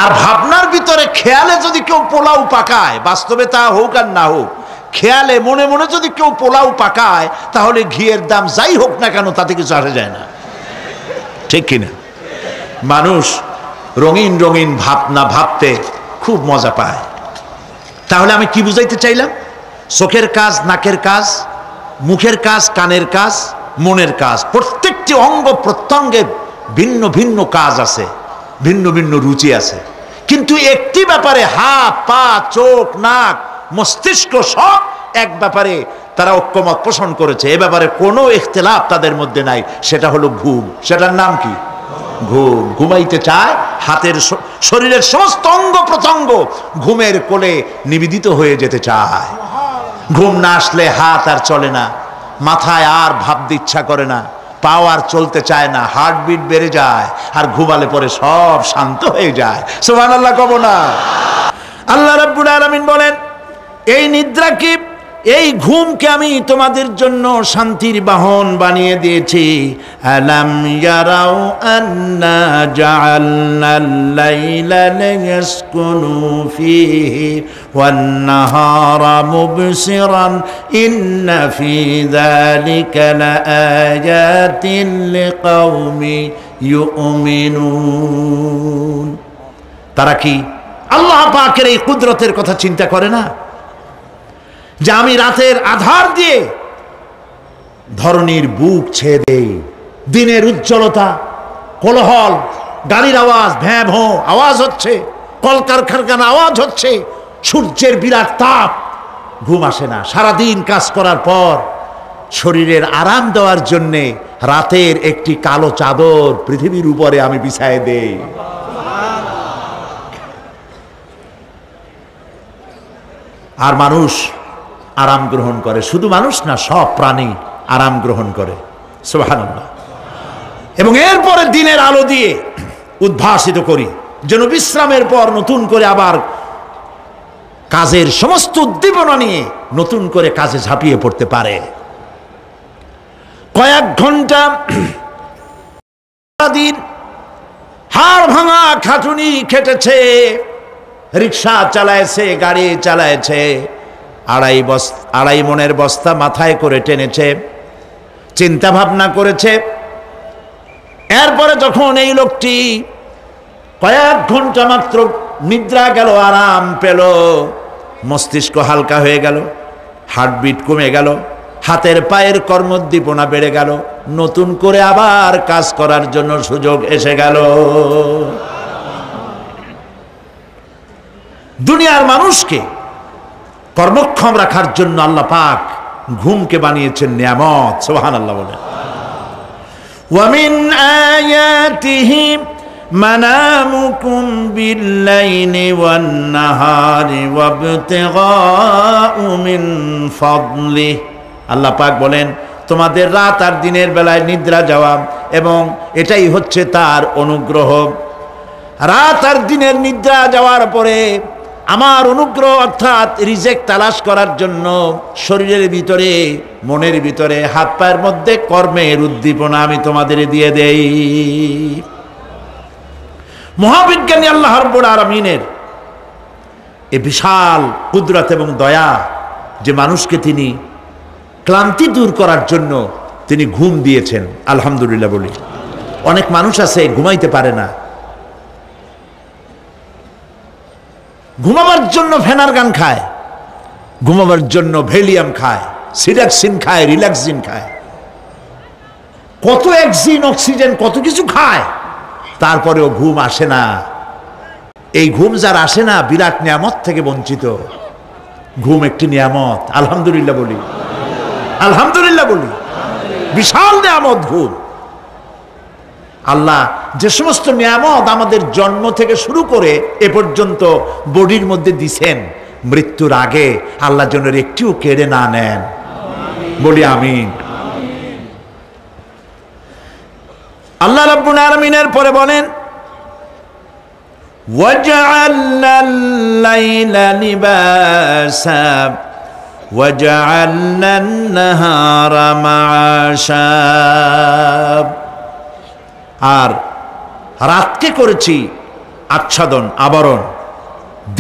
আর ভাবনার ভিতরে খেয়ালে যদি কেউ পোলাও পাকায়, বাস্তবে তা হোক আর না হোক, খেয়ালে মনে মনে যদি কেউ পোলাও পাকায়, তাহলে ঘিয়ের দাম যাই হোক না কেন তাতে কিছু আসে যায় না, ঠিক কিনা? মানুষ রঙিন রঙিন ভাবনা ভাবতে খুব মজা পায়। তাহলে আমি কি বুঝাইতে চাইলাম? চোখের কাজ, নাকের কাজ, মুখের কাজ, কানের কাজ, মনের কাজ, প্রত্যেকটি অঙ্গ প্রত্যঙ্গের ভিন্ন ভিন্ন কাজ আছে, ভিন্ন ভিন্ন রুচি আছে। কিন্তু একটি ব্যাপারে হাত, পা, চোখ, নাক, মস্তিষ্ক সব এক ব্যাপারে তারা ঐক্যমত পোষণ করেছে। এ ব্যাপারে কোনো ইখতিলাফ তাদের মধ্যে নাই, সেটা হলো ঘুম। সেটার নাম কি? ঘুম। ঘুমাইতে চায়, হাতের শরীরের সমস্ত অঙ্গ প্রত্যঙ্গ ঘুমের কোলে নিবেদিত হয়ে যেতে চায়। ঘুম না আসলে হাত আর চলে না, মাথায় আর ভাবতে ইচ্ছা করে না, পাও আর চলতে চায় না, হার্টবিট বেড়ে যায়। আর ঘুমালে পরে সব শান্ত হয়ে যায়। সুবহানাল্লাহ কব না? আল্লাহ রাব্বুল আলামিন বলেন এই নিদ্রা কি, এই ঘুমকে আমি তোমাদের জন্য শান্তির বাহন বানিয়ে দিয়েছি। আলাম ইয়ারাউ আন্না জাআলনাল লাইলা লিয়াসকুনু ফীহি ওয়ান নাহারা মুবসিরান ইন্না ফী যালিকা লাআয়াতিন লিকাওমি ইউমিনুন। তারা কি আল্লাহ পাকের এই কুদরতের কথা চিন্তা করে না, যে আমি রাতের আধার দিয়ে ধরনীর বুক ছেয়ে দেই, দিনের উজ্জ্বলতা কোলাহল, গাড়ির আওয়াজ, ভ্যাঁ ভোঁ আওয়াজ হচ্ছে, কলকারখানা আওয়াজ হচ্ছে, সূর্যের বিরাট তাপ, ঘুম আসে না। সারাদিন কাজ করার পর শরীরের আরাম দেওয়ার জন্যে রাতের একটি কালো চাদর পৃথিবীর উপরে আমি বিছায় দেই। আর মানুষ আরাম গ্রহণ করে, শুধু মানুষ না, সব প্রাণী আরাম গ্রহণ করে। সুবহানাল্লাহ। এবং এরপরে দিনের আলো দিয়ে উদ্ভাসিত করি, যেন বিশ্রামের পর নতুন করে আবার কাজের সমস্ত উদ্দীপনা নিয়ে নতুন করে কাজে ঝাঁপিয়ে পড়তে পারে। কয়েক ঘন্টা দিন হাড় ভাঙা খাটুনি খেটেছে, রিক্সা চালায়ছে, গাড়ি চালায়ছে, আড়াই মনের বস্তা মাথায় করে টেনেছে, চিন্তা ভাবনা করেছে। এরপরে যখন এই লোকটি কয়েক ঘন্টা মাত্র নিদ্রা গেল, আরাম পেল, মস্তিষ্ক হালকা হয়ে গেল, হার্টবিট কমে গেল, হাতের পায়ের কর্মোদ্দীপনা বেড়ে গেল, নতুন করে আবার কাজ করার জন্য সুযোগ এসে গেল। দুনিয়ার মানুষকে কর্মক্ষম রাখার জন্য আল্লাহ পাক ঘুমকে বানিয়েছেন নিয়ামত। সুবহানাল্লাহ বলেন। ওয়ামিন আয়াতিহি মানামুকুম বিল্লাইলি ওয়ান নাহারি ওয়াবতিগাউ মিন ফাদলি। আল্লাহ পাক বলেন, তোমাদের রাত আর দিনের বেলায় নিদ্রা যাওয়া, এবং এটাই হচ্ছে তার অনুগ্রহ। রাত আর দিনের নিদ্রা যাওয়ার পরে আমার অনুগ্রহ অর্থাৎ রিজেক তালাশ করার জন্য শরীরের ভিতরে, মনের ভিতরে, হাত পায়ের মধ্যে কর্মের উদ্দীপনা আমি তোমাদের দিয়ে দেই। মহাবিজ্ঞানী আল্লাহ রাব্বুল আলামিনের এই বিশাল কুদরত এবং দয়া যে মানুষকে তিনি ক্লান্তি দূর করার জন্য তিনি ঘুম দিয়েছেন, আলহামদুলিল্লাহ বলি। অনেক মানুষ আছে ঘুমাইতে পারে না, ঘুমাবার জন্য ফেনার গান খায়, ঘুমাবার জন্য ভ্যালিয়াম খায়, সিডাক্সিন খায়, রিল্যাক্সিন খায়, কত অক্সিজেন, অক্সিজেন, কত কিছু খায়, তারপরেও ঘুম আসে না। এই ঘুম যার আসে না, বিরাট নিয়ামত থেকে বঞ্চিত। ঘুম একটি নিয়ামত, আলহামদুলিল্লাহ বলি, আলহামদুলিল্লাহ বলি। বিশাল নিয়ামত ঘুম। আল্লাহ যে সমস্ত নিয়ামত আমাদের জন্ম থেকে শুরু করে এ পর্যন্ত বডির মধ্যে দিছেন, মৃত্যুর আগে আল্লাহ যেন একটিও কেড়ে না নেন, বলি আমিন। আল্লাহ রাব্বুল আলামিনের পরে বলেন, ওয়াজআলনাল লাইলা লিবাসা ওয়াজআলনান নাহারা মাআশা। আর রাতকে করেছি আচ্ছাদন, আবরণ,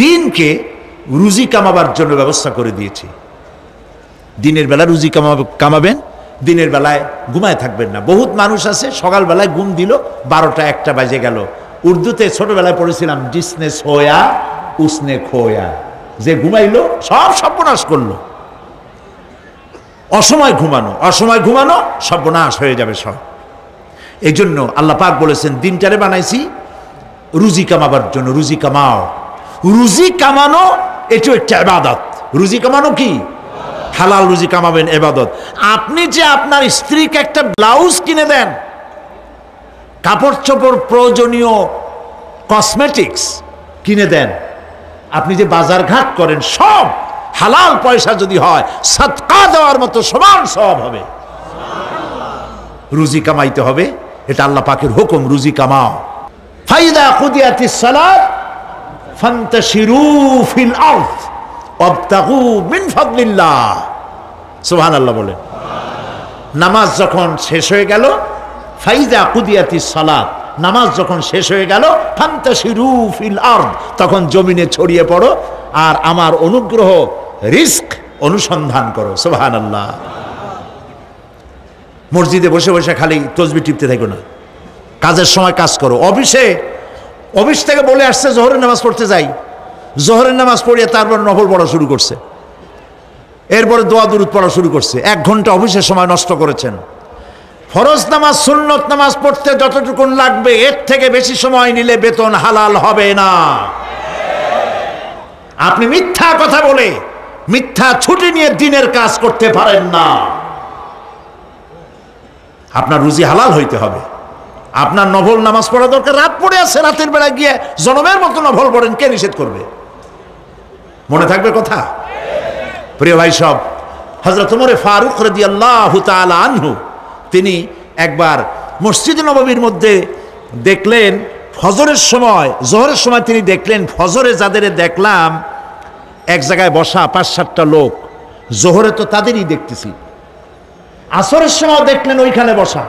দিনকে রুজি কামাবার জন্য ব্যবস্থা করে দিয়েছি। দিনের বেলা রুজি কামাবেন, দিনের বেলায় ঘুমায় থাকবেন না। বহুত মানুষ আছে সকালবেলায় ঘুম দিল, 12টা 1টা বাজে গেল। উর্দুতে ছোটবেলায় পড়েছিলাম, জিসনে সোয়া উসনে খোয়া, যে ঘুমাইলো সব সর্বনাশ করলো। অসময় ঘুমানো, অসময় ঘুমানো সর্বনাশ হয়ে যাবে সব। এই জন্য আল্লাহ পাক বলেছেন, দিনটারে বানাইছি রুজি কামাবার জন্য। রুজি কামাও, রুজি কামানো এটাও একটা ইবাদত। রুজি কামানো কি? হালাল রুজি কামাবেন, ইবাদত। আপনি যে আপনার স্ত্রীকে একটা ব্লাউজ কিনে দেন, কাপড় চোপড়, প্রয়োজনীয় কসমেটিক্স কিনে দেন, আপনি যে বাজার ঘাট করেন, সব হালাল পয়সা যদি হয়, সাদকা দেওয়ার মতো সমান সওয়াব হবে। রুজি কামাইতে হবে, এটা আল্লাহ পাকের হুকুম, রুজি কামাও। ফাইদা কুদিয়াতিস সালাত ফান্তাশিরু ফিল আরদ ওয়াবতাগু মিন ফাদলিল্লাহ। সুবহানাল্লাহ বলেন। নামাজ যখন শেষ হয়ে গেল, ফাইদা কুদিয়াতিস সালাত, নামাজ যখন শেষ হয়ে গেল, ফান্তাশিরু ফিল আরদ, তখন জমিনে ছড়িয়ে পড়ো আর আমার অনুগ্রহ, রিস্ক অনুসন্ধান করো। সুবহানাল্লাহ। মসজিদে বসে বসে খালি তসবিহ টিপতে থাকো না, কাজের সময় কাজ করো। অফিস থেকে বলে আসছে জোহরের নামাজ পড়তে যাই, জোহরের নামাজ পড়িয়ে তারপর নফল পড়া শুরু করছে, এরপরে দোয়া দুরুদ পড়া শুরু করছে। 1 ঘন্টা অফিসের সময় নষ্ট করেছেন। ফরজ নামাজ সুন্নত নামাজ পড়তে যতটুকুন লাগবে এর থেকে বেশি সময় নিলে বেতন হালাল হবে না। আপনি মিথ্যা কথা বলে মিথ্যা ছুটি নিয়ে দিনের কাজ করতে পারেন না। আপনার রুজি হালাল হইতে হবে। আপনার নফল নামাজ পড়া দরকার, রাত পড়ে আছে, রাতের বেলা গিয়ে জনমের মতো নফল পড়েন, কে নিষেধ করবে? মনে থাকবে কথা? প্রিয় ভাই সব, হযরত ওমর ফারুক রাদিয়াল্লাহু তাআলা আনহু তিনি একবার মসজিদ নববীর মধ্যে দেখলেন ফজরের সময়, জোহরের সময় তিনি দেখলেন ফজরে যাদের দেখলাম এক জায়গায় বসা ৫-৭টা লোক, জোহরে তো তাদেরই দেখতেছি, আসরের সময় দেখলেন ওইখানে বসা,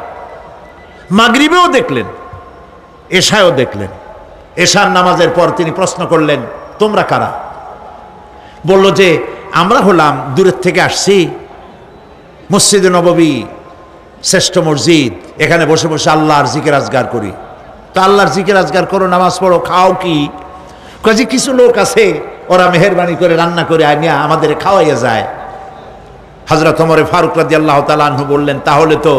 মাগরিবেও দেখলেন, এশায়ও দেখলেন। এশার নামাজের পর তিনি প্রশ্ন করলেন, তোমরা কারা? বলল যে আমরা হলাম দূরের থেকে আসছি, মসজিদে নববী শ্রেষ্ঠ মসজিদ, এখানে বসে বসে আল্লাহর জিকির আজগার করি। তো আল্লাহর জিকির আজগার করো, নামাজ পড়ো, খাও কি? কাজে কিছু লোক আছে ওরা মেহেরবানি করে রান্না করে আনিয়া আমাদের খাওয়াইয়া যায়। হযরত ওমর ফারুক রাদিয়াল্লাহু তাআলা আনহু বললেন, তাহলে তো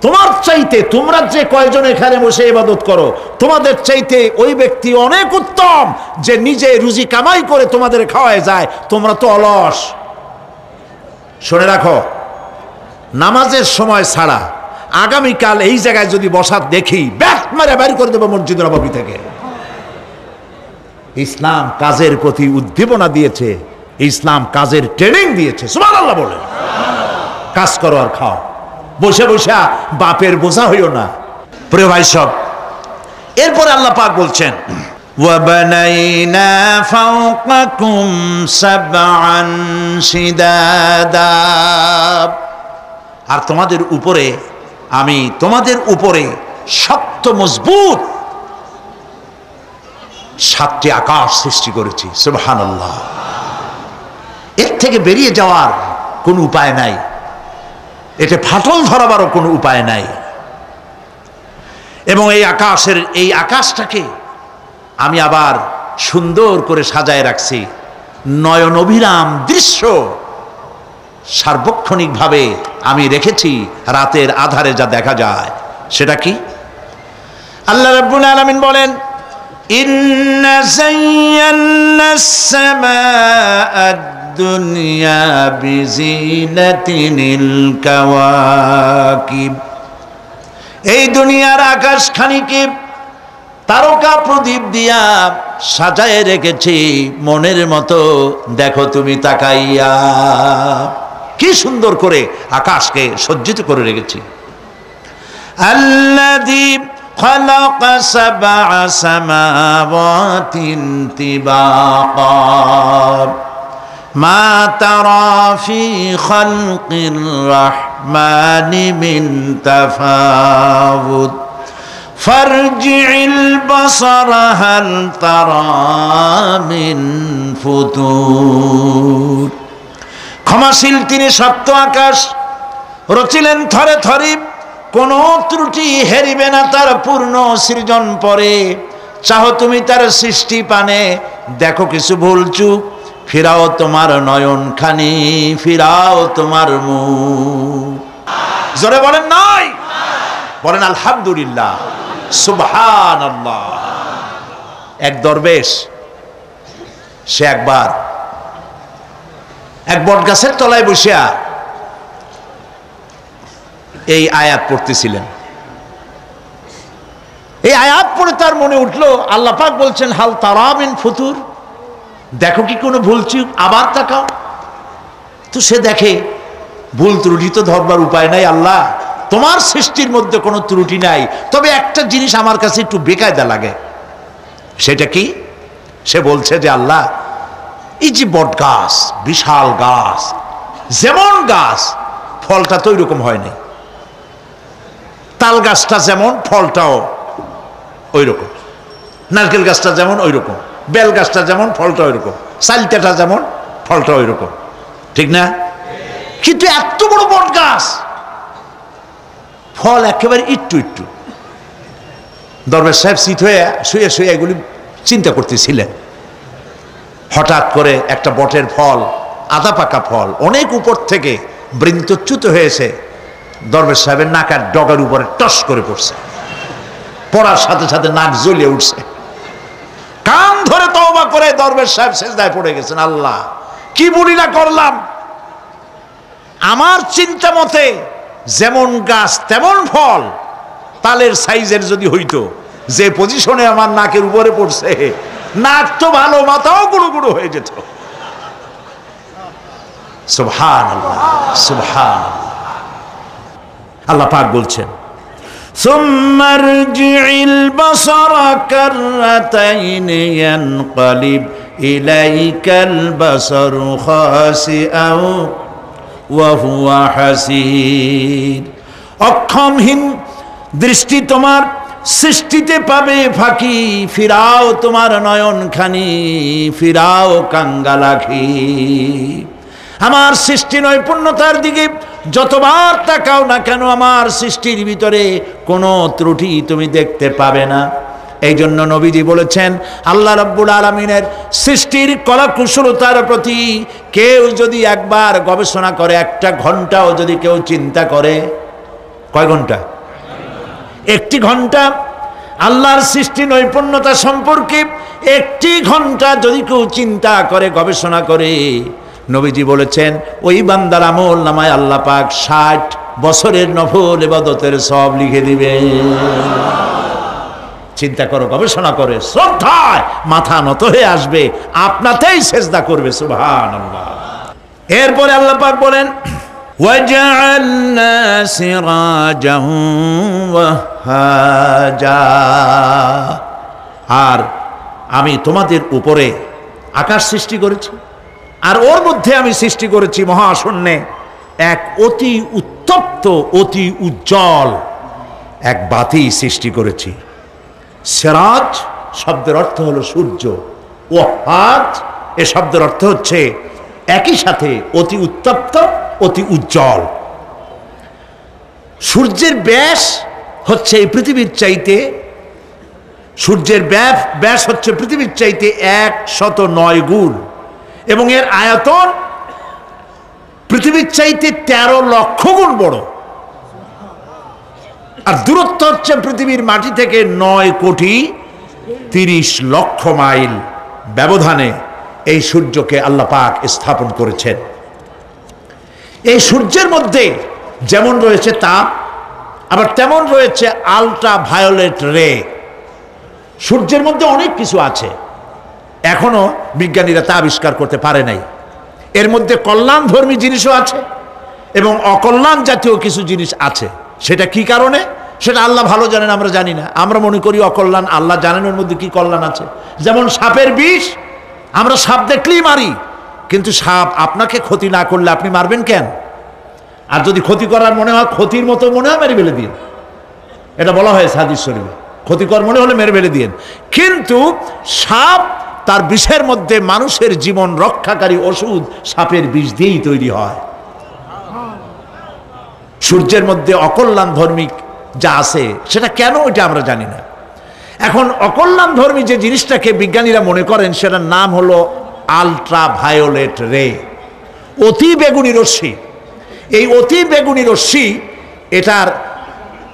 তোমার চাইতে, তোমরা যে কয়জন এখানে বসে ইবাদত করো, তোমাদের চাইতে ওই ব্যক্তি অনেক উত্তম যে নিজে রুজি কামাই করে তোমাদের খাওয়ায় যায়, তোমরা তো অলস। শুনে রাখো, নামাজের সময় ছাড়া আগামীকাল এই জায়গায় যদি বসা দেখি, ব্যাট মারে বাইর করে দেবো মসজিদ নববী থেকে। ইসলাম কাজের প্রতি উদ্দীপনা দিয়েছে, ইসলাম কাজের ট্রেনিং দিয়েছে। সুবহানাল্লাহ বলে কাজ করো আর খাও, বসে বসে বাপের বোঝা হইও না। প্রিয় ভাই সব, এরপরে আল্লাহ পাক বলছেন, ওয়াবানাইনা ফাওকাকুম সাবআন শিদাদা, আর তোমাদের উপরে আমি তোমাদের উপরে শক্ত মজবুত 7টি আকাশ সৃষ্টি করেছি। সুবহানাল্লাহ। এর থেকে বেরিয়ে যাওয়ার কোনো উপায় নাই, এতে ফাটল ধরাবারও কোনো উপায় নাই। এবং এই আকাশটাকে আমি আবার সুন্দর করে সাজায় রাখছি, নয়ন অভিরাম দৃশ্য সার্বক্ষণিকভাবে আমি রেখেছি, রাতের আধারে যা দেখা যায়। সেটা কি? আল্লাহ রাব্বুল আলামিন বলেন, ইন্না যায়্যানাস সামাআদ দুনিয়া বিজিনাতিনিল কাওয়াকিব, এই দুনিয়ার আকাশখানিকে তারকা প্রদীপ দিয়া সাজায় রেখেছি মনের মতো। দেখো তুমি তাকাইয়া, কি সুন্দর করে আকাশকে সজ্জিত করে রেখেছি। আল্লাযী খালাকা সাবআ সামাওয়াতিন তিবাকা মা তারা ফি খালকির রাহমানি মিন তাফাউত ফারজি'ল বাসারা হাল তারা মিন ফুতুর। ক্ষমাশীল তিনি, সপ্ত আকাশ রচিলেন থরে থরে, কোনো ত্রুটি হেরিবে না তার পূর্ণ সৃজন পরে। চাহো তুমি তার সৃষ্টি পানে, দেখো কিছু ভুল চুক, ফিরাও তোমার নয়ন খানি, ফিরাও তোমার মুখ। জোরে বলেন নাই, বলেন আলহামদুলিল্লাহ, সুবহানাল্লাহ। এক দরবেশ, সে একবার এক বট গাছের তলায় বসিয়া এই আয়াত পড়তেছিলেন। এই আয়াত পড়ে তার মনে উঠলো, আল্লাহ পাক বলছেন হাল তারা মিন ফুতুর, দেখো কি কোনো ভুল চুক, আবার তাকাও। তো সে দেখে ভুল ত্রুটি তো ধরবার উপায় নাই, আল্লাহ তোমার সৃষ্টির মধ্যে কোনো ত্রুটি নাই, তবে একটা জিনিস আমার কাছে একটু বেকায়দা লাগে। সেটা কি? সে বলছে যে আল্লাহ, এই যে বট গাছ, বিশাল গাছ, যেমন গাছ ফলটা তো ওইরকম হয়নি, তাল গাছটা যেমন ফলটাও ওই রকম, নারকেল গাছটা যেমন ওই রকম, বেল গাছটা যেমন ফলটা ওই রকম, চালটাটা যেমন ফলটা ওই রকম, ঠিক না? কিন্তু এত বড় বট গাছ, ফল একেবারে একটু একটু। দরবেশ সাহেব চিত হয়ে শুয়ে শুয়ে এগুলি চিন্তা করতেছিলেন। হঠাৎ করে একটা বটের ফল, আধা পাকা ফল, অনেক উপর থেকে বৃন্তচ্যুত হয়েছে, দরবেশ সাহেবের নাকের ডগার উপরে টস করে পড়ছে, পড়ার সাথে সাথে নাক জ্বলিয়ে উঠছে। কান ধরে তওবা করে দরবেশ সাহেব সিজদায় পড়ে গেছেন, আল্লাহ কি বলি না করলাম, আমার চিন্তা মতে যেমন গাছ তেমন ফল, তালের সাইজের যদি হইতো, যে পজিশনে আমার নাকের উপরে পড়ছে, নাক তো ভালো, মাথাও গুঁড়ো গুঁড়ো হয়ে যেত। সুবহানাল্লাহ, সুবহানাল্লাহ। আল্লাহ পাক বলছেন, সুম্মা রজি'ল বাসারা কাররাতাইন ইয়ানকালিব ইলাইকাল বাসারু খাসিআও ওয়া হুয়া হাসির। অক্ষমহীন দৃষ্টি তোমার সৃষ্টিতে পাবে ফাঁকি, ফিরাও তোমার নয়নখানি, ফিরাও কাঙ্গালাখি। আমার সৃষ্টি নৈপুণ্যতার দিকে যতবার তাকাও না কেন, আমার সৃষ্টির ভিতরে কোনো ত্রুটি তুমি দেখতে পাবে না। এই জন্য নবীজি বলেছেন, আল্লাহ রাব্বুল আলামিনের সৃষ্টির কলাকুশলতার প্রতি কেউ যদি একবার গবেষণা করে, একটা ঘন্টাও যদি কেউ চিন্তা করে, কয় ঘন্টা? একটি ঘন্টা আল্লাহর সৃষ্টি নৈপুণ্যতা সম্পর্কে একটি ঘন্টা যদি কেউ চিন্তা করে, গবেষণা করে, নবীজি বলেছেন ওই বান্দার আমল নামায় আল্লাহ পাক 60 বছরের নফল ইবাদতের সব লিখে দিবে। চিন্তা করো, গবেষণা করে, শ্রদ্ধায় মাথা নত হয়ে আসবে, আপনাতেই সেজদা করবে। সুবহানাল্লাহ। এরপরে আল্লাহ পাক বলেন, ওয়াজআলনা সিরাজান ওয়াহাজা, আর আমি তোমাদের উপরে আকাশ সৃষ্টি করেছি, আর ওর মধ্যে আমি সৃষ্টি করেছি মহাশূন্যে এক অতি উত্তপ্ত, অতি উজ্জ্বল এক বাতি সৃষ্টি করেছি। সিরাজ শব্দের অর্থ হলো সূর্য, ওয়াহাজ এ শব্দের অর্থ হচ্ছে একই সাথে অতি উত্তপ্ত, অতি উজ্জ্বল। সূর্যের ব্যাস হচ্ছে এই পৃথিবীর চাইতে, সূর্যের ব্যাস হচ্ছে পৃথিবীর চাইতে 109 গুণ, এবং এর আয়তন পৃথিবীর চাইতে 13 লক্ষ গুণ বড়, আর দূরত্ব হচ্ছে পৃথিবীর মাটি থেকে 9,30,00,000 মাইল ব্যবধানে এই সূর্যকে আল্লাহ পাক স্থাপন করেছেন। এই সূর্যের মধ্যে যেমন রয়েছে তাপ, আবার তেমন রয়েছে আলট্রা ভায়োলেট রে। সূর্যের মধ্যে অনেক কিছু আছে, এখনো বিজ্ঞানীরা তা আবিষ্কার করতে পারে নাই। এর মধ্যে কল্যাণধর্মী জিনিসও আছে এবং অকল্যাণ জাতীয় কিছু জিনিস আছে। সেটা কি কারণে, সেটা আল্লাহ ভালো জানেন, আমরা জানি না। আমরা মনে করি অকল্যাণ, আল্লাহ জানেন ওর মধ্যে কি কল্যাণ আছে। যেমন সাপের বিষ, আমরা সাপ দেখলেই মারি, কিন্তু সাপ আপনাকে ক্ষতি না করলে আপনি মারবেন কেন? আর যদি ক্ষতি করার মনে হয়, ক্ষতির মতো মনে হয়, মেরে ফেলে দিন। এটা বলা হয়েছে হাদিস শরীফে, ক্ষতিকর মনে হলে মেরে ফেলে দিন। কিন্তু সাপ তার বিষের মধ্যে মানুষের জীবন রক্ষাকারী ওষুধ সাপের বিষ দিয়েই তৈরি হয়। সূর্যের মধ্যে অকল্যাণ ধর্মী যা আছে সেটা কেন, এটা আমরা জানি না। এখন অকল্যাণ ধর্মী যে জিনিসটাকে বিজ্ঞানীরা মনে করেন, সেটার নাম হলো আলট্রা ভায়োলেট রে, অতি বেগুনি রশ্মি। এই অতি বেগুনি রশ্মি, এটার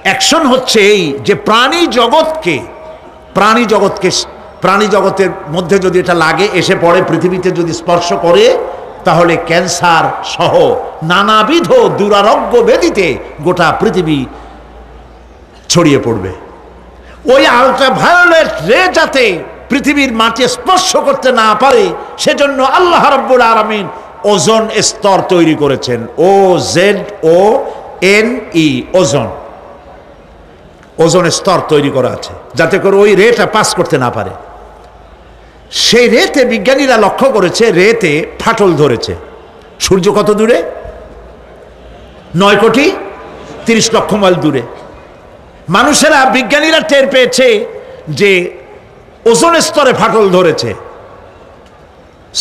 অ্যাকশন হচ্ছে এই যে প্রাণী জগতের মধ্যে যদি এটা লাগে, এসে পড়ে, পৃথিবীতে যদি স্পর্শ করে, তাহলে ক্যান্সার সহ নানাবিধ দুরারোগ্য ব্যাধিতে গোটা পৃথিবী ছড়িয়ে পড়বে। ওই আলট্রা ভায়োলেট রে যাতে পৃথিবীর মাটি স্পর্শ করতে না পারে, সেজন্য আল্লাহ রাব্বুল আলামিন ওজোন স্তর তৈরি করেছেন। OZONE, ওজোন স্তর তৈরি করা আছে, যাতে করে ওই রেটা পাস করতে না পারে। সেই রেতে বিজ্ঞানীরা লক্ষ্য করেছে, রেতে ফাটল ধরেছে। সূর্য কত দূরে? 9,30,00,000 মাইল দূরে। মানুষেরা, বিজ্ঞানীরা টের পেয়েছে যে ওজোন স্তরে ফাটল ধরেছে।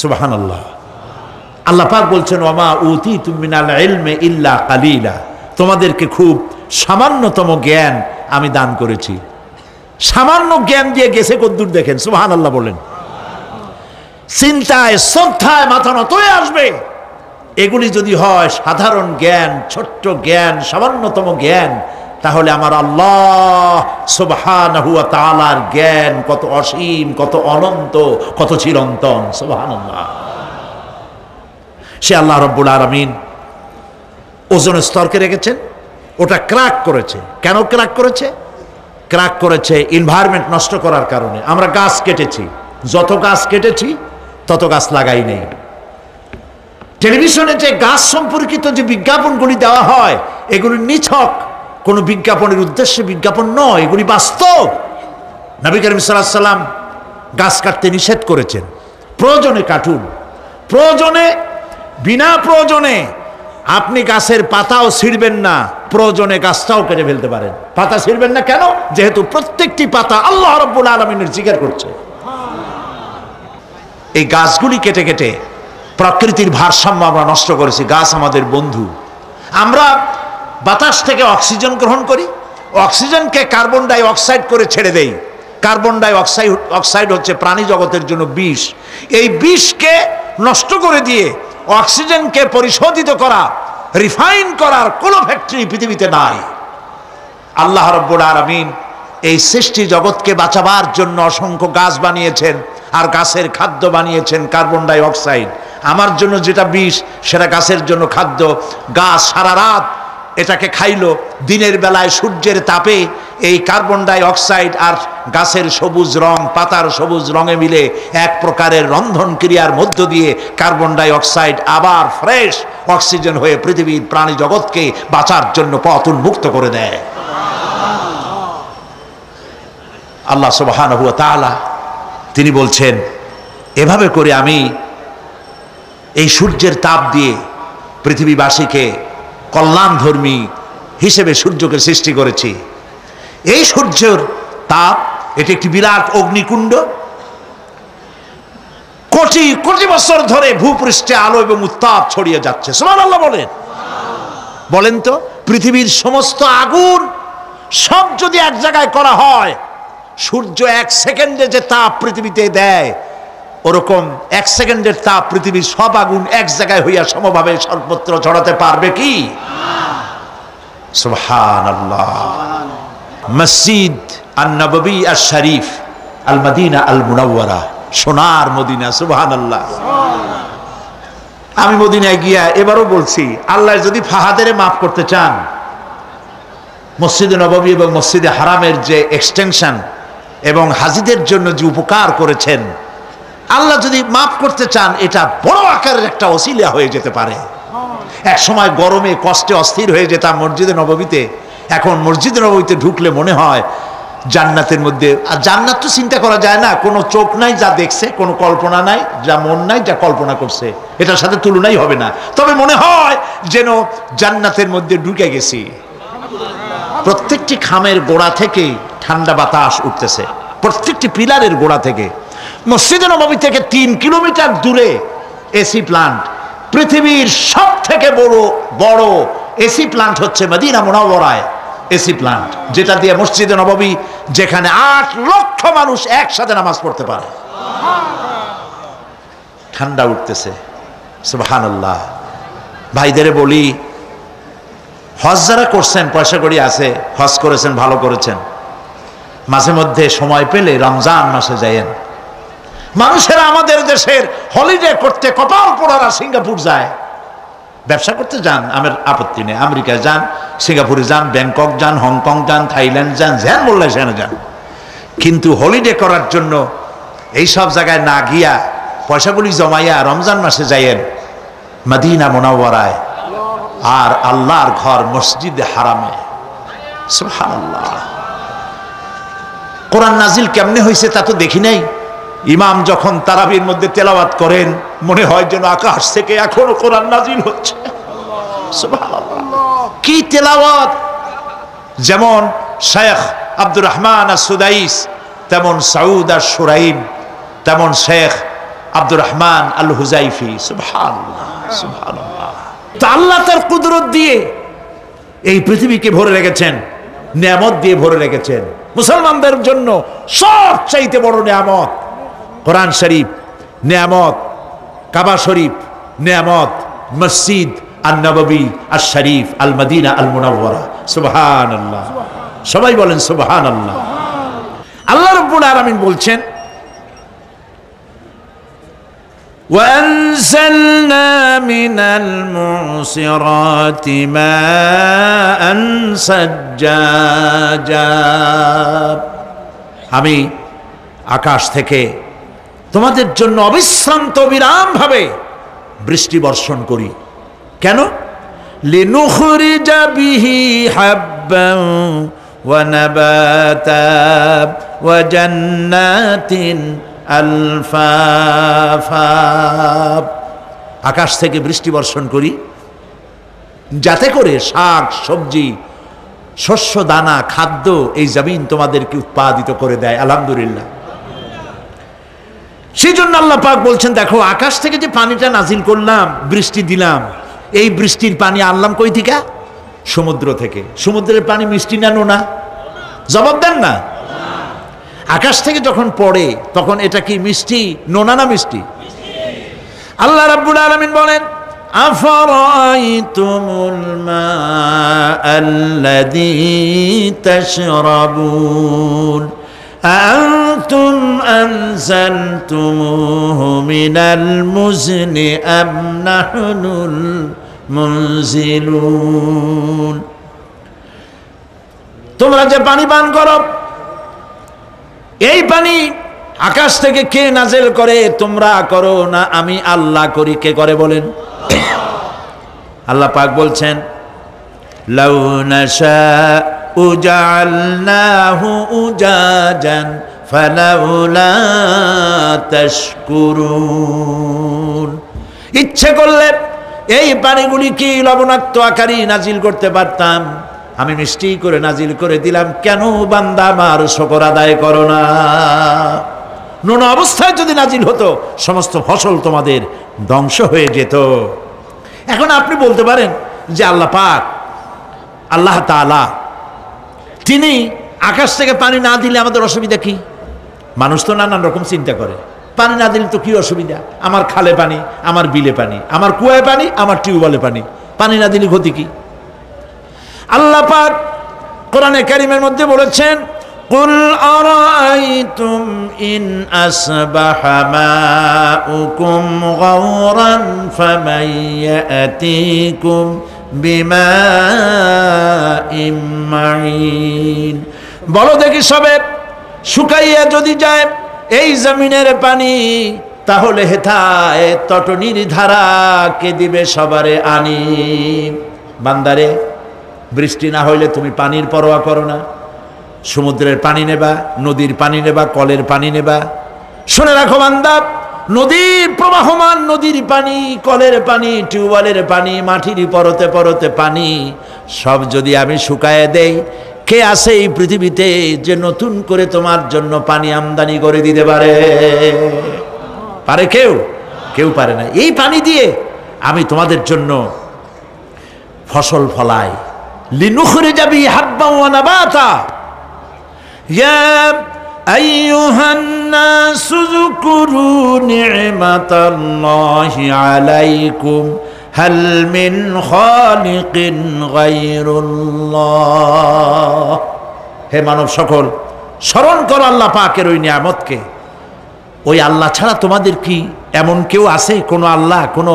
সুবহানাল্লাহ। আল্লাহ পাক বলছেন, ওয়ামা উতীতুম মিনাল ইলমি ইল্লা কালিলা, তোমাদেরকে খুব সামান্যতম জ্ঞান আমি দান করেছি। সামান্য জ্ঞান দিয়ে গেছে কদ্দূর দেখেন। সুবহানাল্লাহ বলেন। চিন্তায়, শ্রদ্ধায় মাথা নত হয়ে আসবে। এগুলি যদি হয় সাধারণ জ্ঞান, ছোট্ট জ্ঞান, সামান্যতম জ্ঞান, তাহলে আমার আল্লাহ সুবহানাহু ওয়া তাআলার জ্ঞান কত অসীম, কত অনন্ত, কত চিরন্তন। সুবহানাল্লাহ। সে আল্লাহ রাব্বুল আলামিন ওজোন স্তরকে রেখেছেন, ওটা ক্র্যাক করেছে। কেন ক্র্যাক করেছে? ক্র্যাক করেছে এনভায়রনমেন্ট নষ্ট করার কারণে। আমরা গাছ কেটেছি, যত গাছ কেটেছি তত গাছ লাগাই নেই। টেলিভিশনে যে গাছ সম্পর্কিত যে বিজ্ঞাপনগুলি দেওয়া হয়, এগুলি নিছক কোনো বিজ্ঞাপনের উদ্দেশ্যে বিজ্ঞাপন নয়, এগুলি বাস্তব। নবী করিম সাল্লাল্লাহু আলাইহি ওয়াসাল্লাম গাছ কাটতে নিষেধ করেছেন। প্রয়োজনে কাটুন, প্রয়োজনে, বিনা প্রয়োজনে আপনি গাছের পাতাও ছিঁড়বেন না, প্রয়োজনে গাছটাও কেটে ফেলতে পারেন। পাতা ছিঁড়বেন না কেন? যেহেতু প্রত্যেকটি পাতা আল্লাহ রাব্বুল আলামিনের জিকির করছে। এই গাছগুলি কেটে কেটে প্রকৃতির ভারসাম্য আমরা নষ্ট করেছি। গাছ আমাদের বন্ধু। আমরা বাতাস থেকে অক্সিজেন গ্রহণ করি, অক্সিজেনকে কার্বন ডাই অক্সাইড করে ছেড়ে দেই। কার্বন ডাই অক্সাইড হচ্ছে প্রাণী জগতের জন্য বিষ। এই বিষকে নষ্ট করে দিয়ে অক্সিজেনকে পরিশোধিত করা, রিফাইন করার কোনো ফ্যাক্টরি পৃথিবীতে নাই। আল্লাহ রাব্বুল আলামিন এই সৃষ্টি জগৎকে বাঁচাবার জন্য অসংখ্য গাছ বানিয়েছেন, আর গাছের খাদ্য বানিয়েছেন কার্বন ডাই অক্সাইড। আমার জন্য যেটা বিষ, সেটা গাছের জন্য খাদ্য। গাছ সারা রাত এটাকে খাইলো, দিনের বেলায় সূর্যের তাপে এই কার্বন ডাই অক্সাইড আর গাছের সবুজ রং, পাতার সবুজ রঙে মিলে এক প্রকারের রন্ধন ক্রিয়ার মধ্য দিয়ে কার্বন ডাই অক্সাইড আবার ফ্রেশ অক্সিজেন হয়ে পৃথিবীর প্রাণী জগৎকে বাঁচার জন্য পথ উন্মুক্ত করে দেয়। আল্লাহ সুবহানাহু ওয়া তাআলা তিনি বলছেন, এভাবে করে আমি এই সূর্যের তাপ দিয়ে পৃথিবীবাসীকে কল্যাণধর্মী হিসেবে সূর্যকে সৃষ্টি করেছি। এই সূর্যের তাপ, এটি একটি বিরাট অগ্নিকুণ্ড। কোটি কোটি বছর ধরে ভূপৃষ্ঠে আলো এবং উত্তাপ ছড়িয়ে যাচ্ছে। সুবহানাল্লাহ বলেন। বলেন তো, পৃথিবীর সমস্ত আগুন সব যদি এক জায়গায় করা হয়, সূর্য এক সেকেন্ডে যে তাপ পৃথিবীতে দেয়, ওরকম এক সেকেন্ডের তাপ পৃথিবীর সব আগুন এক জায়গায় হইয়া সমভাবে সর্বত্র ছড়াতে পারবে কি? সুবহানাল্লাহ। মসজিদ আন-নববী আশ-শরীফ, আল মদিনা আল মুনাওয়ারা, সোনার মদিনা। সুবহানাল্লাহ। আমি মদিনায় গিয়া এবারও বলছি, আল্লাহ যদি ফাহাদের মাফ করতে চান, মসজিদে নববী এবং মসজিদে হারামের যে এক্সটেনশন এবং হাজিদের জন্য যে উপকার করেছেন, আল্লাহ যদি মাফ করতে চান, এটা বড় আকারের একটা ওসিলা হয়ে যেতে পারে। এক সময় গরমে কষ্টে অস্থির হয়ে যেতাম মসজিদে নববীতে, এখন মসজিদে নববীতে ঢুকলে মনে হয় জান্নাতের মধ্যে। আর জান্নাত তো চিন্তা করা যায় না, কোনো চোখ নাই যা দেখছে, কোনো কল্পনা নাই, যা মন নাই যা কল্পনা করছে, এটার সাথে তুলনাই হবে না। তবে মনে হয় যেন জান্নাতের মধ্যে ঢুকে গেছি। প্রত্যেকটি খামের গোড়া থেকে ঠান্ডা বাতাস উঠতেছে, প্রত্যেকটি পিলারের গোড়া থেকে। মসজিদে নববী থেকে 3 কিলোমিটার দূরে এসি প্লান্ট। পৃথিবীর সব থেকে বড় এসি প্লান্ট হচ্ছে মদিনা মুনাওয়ারায় এসি প্লান্ট, যেটা দিয়ে মসজিদে নববী, যেখানে 8 লক্ষ মানুষ একসাথে নামাজ পড়তে পারে। ঠান্ডা উঠতেছে। সুবহানাল্লাহ। ভাইদের বলি, হজ যারা করছেন, পয়সা কড়ি আছে, হজ করেছেন, ভালো করেছেন, মাঝে মধ্যে সময় পেলে রমজান মাসে যায়েন। মানুষেরা আমাদের দেশের হলিডে করতে কপাল পোড়ারা সিঙ্গাপুর যায়, ব্যবসা করতে যান, আমার আপত্তি নেই। আমেরিকায় যান, সিঙ্গাপুরে যান, ব্যাংকক যান, হংকং যান, থাইল্যান্ড যান, যেন বললে সেখানে যান। কিন্তু হলিডে করার জন্য এই সব জায়গায় না গিয়া পয়সাগুলি জমাইয়া রমজান মাসে যাইয়েন মদিনা মুনাওয়ারায়, আর আল্লাহর ঘর মসজিদে হারামে। সুবহানাল্লাহ। কোরআন নাজিল কেমনে হয়েছে তা তো দেখি নাই। ইমাম যখন তারাবির মধ্যে তেলাওয়াত করেন, মনে হয় যেন আকাশ থেকে এখনো কোরআন নাজিল হচ্ছে। সুবহানাল্লাহ। কি তেলাওয়াত! যেমন শেখ আব্দুর রহমান আস-সুদাইস, তেমন সাউদ আশ-শুরাইম, তেমন শেখ আব্দুর রহমান আল হুজাইফি। সুবহানাল্লাহ, সুবহানাল্লাহ। তো আল্লাহ তার কুদরত দিয়ে এই পৃথিবীকে ভরে রেখেছেন, নিয়ামত দিয়ে ভরে রেখেছেন। মুসলমানদের জন্য সবচাইতে বড় নিয়ামত কোরআন শরীফ, নিয়ামত কাবা শরীফ, নিয়ামত মসজিদ আন-নববী আশ-শরীফ আল-মদিনা আল-মুনাওয়ারা। সুবহানাল্লাহ, সবাই বলেন সুবহানাল্লাহ। আল্লাহ রাব্বুল আলামিন বলছেন وأنزلنا من المعصرات ماء ثجاجا। আমি আকাশ থেকে তোমাদের জন্য অবিশ্রান্ত বিরাম ভাবে বৃষ্টি বর্ষণ করি। কেন? লিনুখরিজা বিহি হাব্বান ওয়া নাবাতা ওয়া জান্নাতিন আলফাফা। আকাশ থেকে বৃষ্টি বর্ষণ করি যাতে করে শাক সবজি শস্য দানা খাদ্য এই জমিন তোমাদেরকে উৎপাদিত করে দেয়। আলহামদুলিল্লাহ। সেই জন্য আল্লাহ পাক বলছেন, দেখো আকাশ থেকে যে পানিটা নাজিল করলাম, বৃষ্টি দিলাম, এই বৃষ্টির পানি আনলাম কই থেকে? সমুদ্র থেকে। সমুদ্রের পানি মিষ্টি না নোনা? জবাব দেন না। আকাশ থেকে যখন পড়ে তখন এটা কি মিষ্টি, নোনা না মিষ্টি? আল্লাহ রাব্বুল আলামিন বলেন আফারাইতুমুল মাআল্লাযী তাশরাবুন আনতুম আনজালতুমুহু মিনাল মুজনি আম নাহনুল মুনজিলুন। তোমরা যে পানি পান করো, এই পানি আকাশ থেকে কে নাজেল করে? তোমরা করো না আমি আল্লাহ করি? কে করে বলেন? আল্লাহ পাক বলছেন লাউ নাশাউ জাআলনাহু উজাজান ফালাউলা তাশকুরুন। ইচ্ছে করলে এই পানিগুলি কি লবণাক্ত আকারে নাজিল করতে পারতাম, আমি মিষ্টি করে নাজিল করে দিলাম। কেন বান্দা আমার শুকর আদায় করো না? নোনা অবস্থায় যদি নাজিল হতো সমস্ত ফসল তোমাদের ধ্বংস হয়ে যেত। এখন আপনি বলতে পারেন যে আল্লাহ পাক, আল্লাহ তাআলা তিনি আকাশ থেকে পানি না দিলে আমাদের অসুবিধা কি? মানুষ তো নানান রকম চিন্তা করে, পানি না দিলে তো কি অসুবিধা? আমার খালে পানি, আমার বিলে পানি, আমার কুয়ায় পানি, আমার টিউবওয়েলে পানি, পানি না দিলে ক্ষতি কি? আল্লাহ পাক কোরআনে কারীমের মধ্যে বলেছেন কুল আরাআইতুম ইন আসবাহা মাউকুম গাওরান ফামান ইয়াতিকুম বিমাইম মাইন। বলো দেখি সবে শুকাইয়া যদি যায় এই জমিনের পানি, তাহলে হেথায় তটনির ধারা কে দিবে সবারে আনি। বান্দারে, বৃষ্টি না হইলে তুমি পানির পরোয়া করো না। সমুদ্রের পানি নেবা, নদীর পানি নেবা, কলের পানি নেবা। শুনে রাখো বান্দা, নদীর প্রবাহমান নদীর পানি, কলের পানি, টিউবওয়েলের পানি, মাটির পরতে পরতে পানি সব যদি আমি শুকায়ে দেই, কে আছে এই পৃথিবীতে যে নতুন করে তোমার জন্য পানি আমদানি করে দিতে পারে? পারে কেউ? কেউ পারে না। এই পানি দিয়ে আমি তোমাদের জন্য ফসল ফলাই। লিনুখরিজা বিহি হাব্বান ওয়া নাবাতা। ইয়া আইয়ুহান নাসু যকুরু নি'মাতাল্লাহি আলাইকুম হাল মিন খালিকিন গায়রুল্লাহ। হে মানব সকল, স্মরণ করো আল্লাহ পাকের ওই নিয়ামতকে। ওই আল্লাহ ছাড়া তোমাদের কি এমন কেউ আছে? কোন আল্লাহ, কোন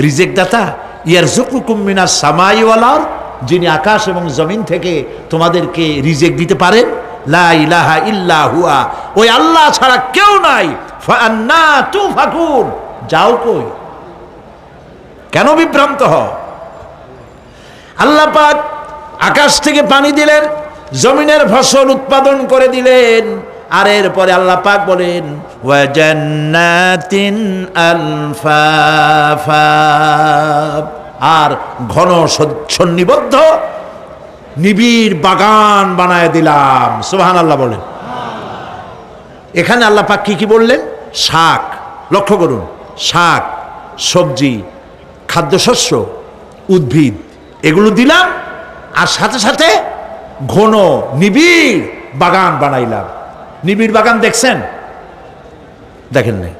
রিজিক দাতা? ইয়ারযুকুকুম মিনাস সামাই ওয়াল আরদ, যিনি আকাশ এবং জমিন থেকে তোমাদেরকে রিজিক দিতে পারেন। লা ইলাহা ইল্লা হুয়া, ওই আল্লাহ ছাড়া কেউ নাই। ফাআন্না তুফাকুন, যাও কই? কেন বিভ্রান্ত হও? আল্লাহ পাক আকাশ থেকে পানি দিলেন, জমিনের ফসল উৎপাদন করে দিলেন। আর এরপরে আল্লাহ পাক বলেন ওয়া জান্নাতিন আলফাফা, আর ঘন সন্নিবদ্ধ নিবিড় বাগান বানায় দিলাম। সুবহানাল্লাহ বলেন। এখানে আল্লাহ পাক কি কি বললেন? শাক, লক্ষ্য করুন, শাক সবজি খাদ্যশস্য উদ্ভিদ এগুলো দিলাম, আর সাথে সাথে ঘন নিবিড় বাগান বানাইলাম। নিবিড় বাগান দেখছেন? দেখেন নাই,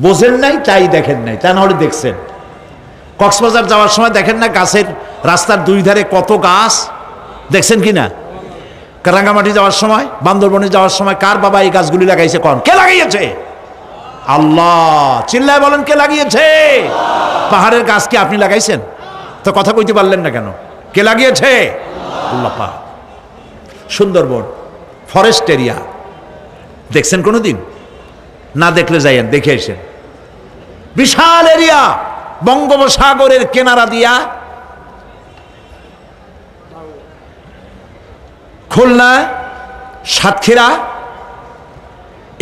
বোঝেন নাই তাই দেখেন নাই, তা নাহলে দেখছেন। কক্সবাজার যাওয়ার সময় দেখেন না গাছের রাস্তার দুই ধারে কত গাছ, দেখছেন কি না? রাঙ্গামাটি যাওয়ার সময়, বান্দরবনে যাওয়ার সময় কার বাবা এই গাছগুলি লাগাইছে? কোন কে লাগিয়েছে? আল্লাহ। চিল্লায় বলেন কে লাগিয়েছে? পাহাড়ের গাছ কি আপনি লাগাইছেন? তো কথা কইতে পারলেন না কেন? কে লাগিয়েছে? আল্লাহ পাক। সুন্দরবন ফরেস্ট এরিয়া দেখছেন কোনোদিন? না দেখলে যাইয়েন, দেখে এসেন। বিশাল এরিয়া, বঙ্গোপসাগরের কিনারা দিয়া খুলনা, সাতক্ষীরা,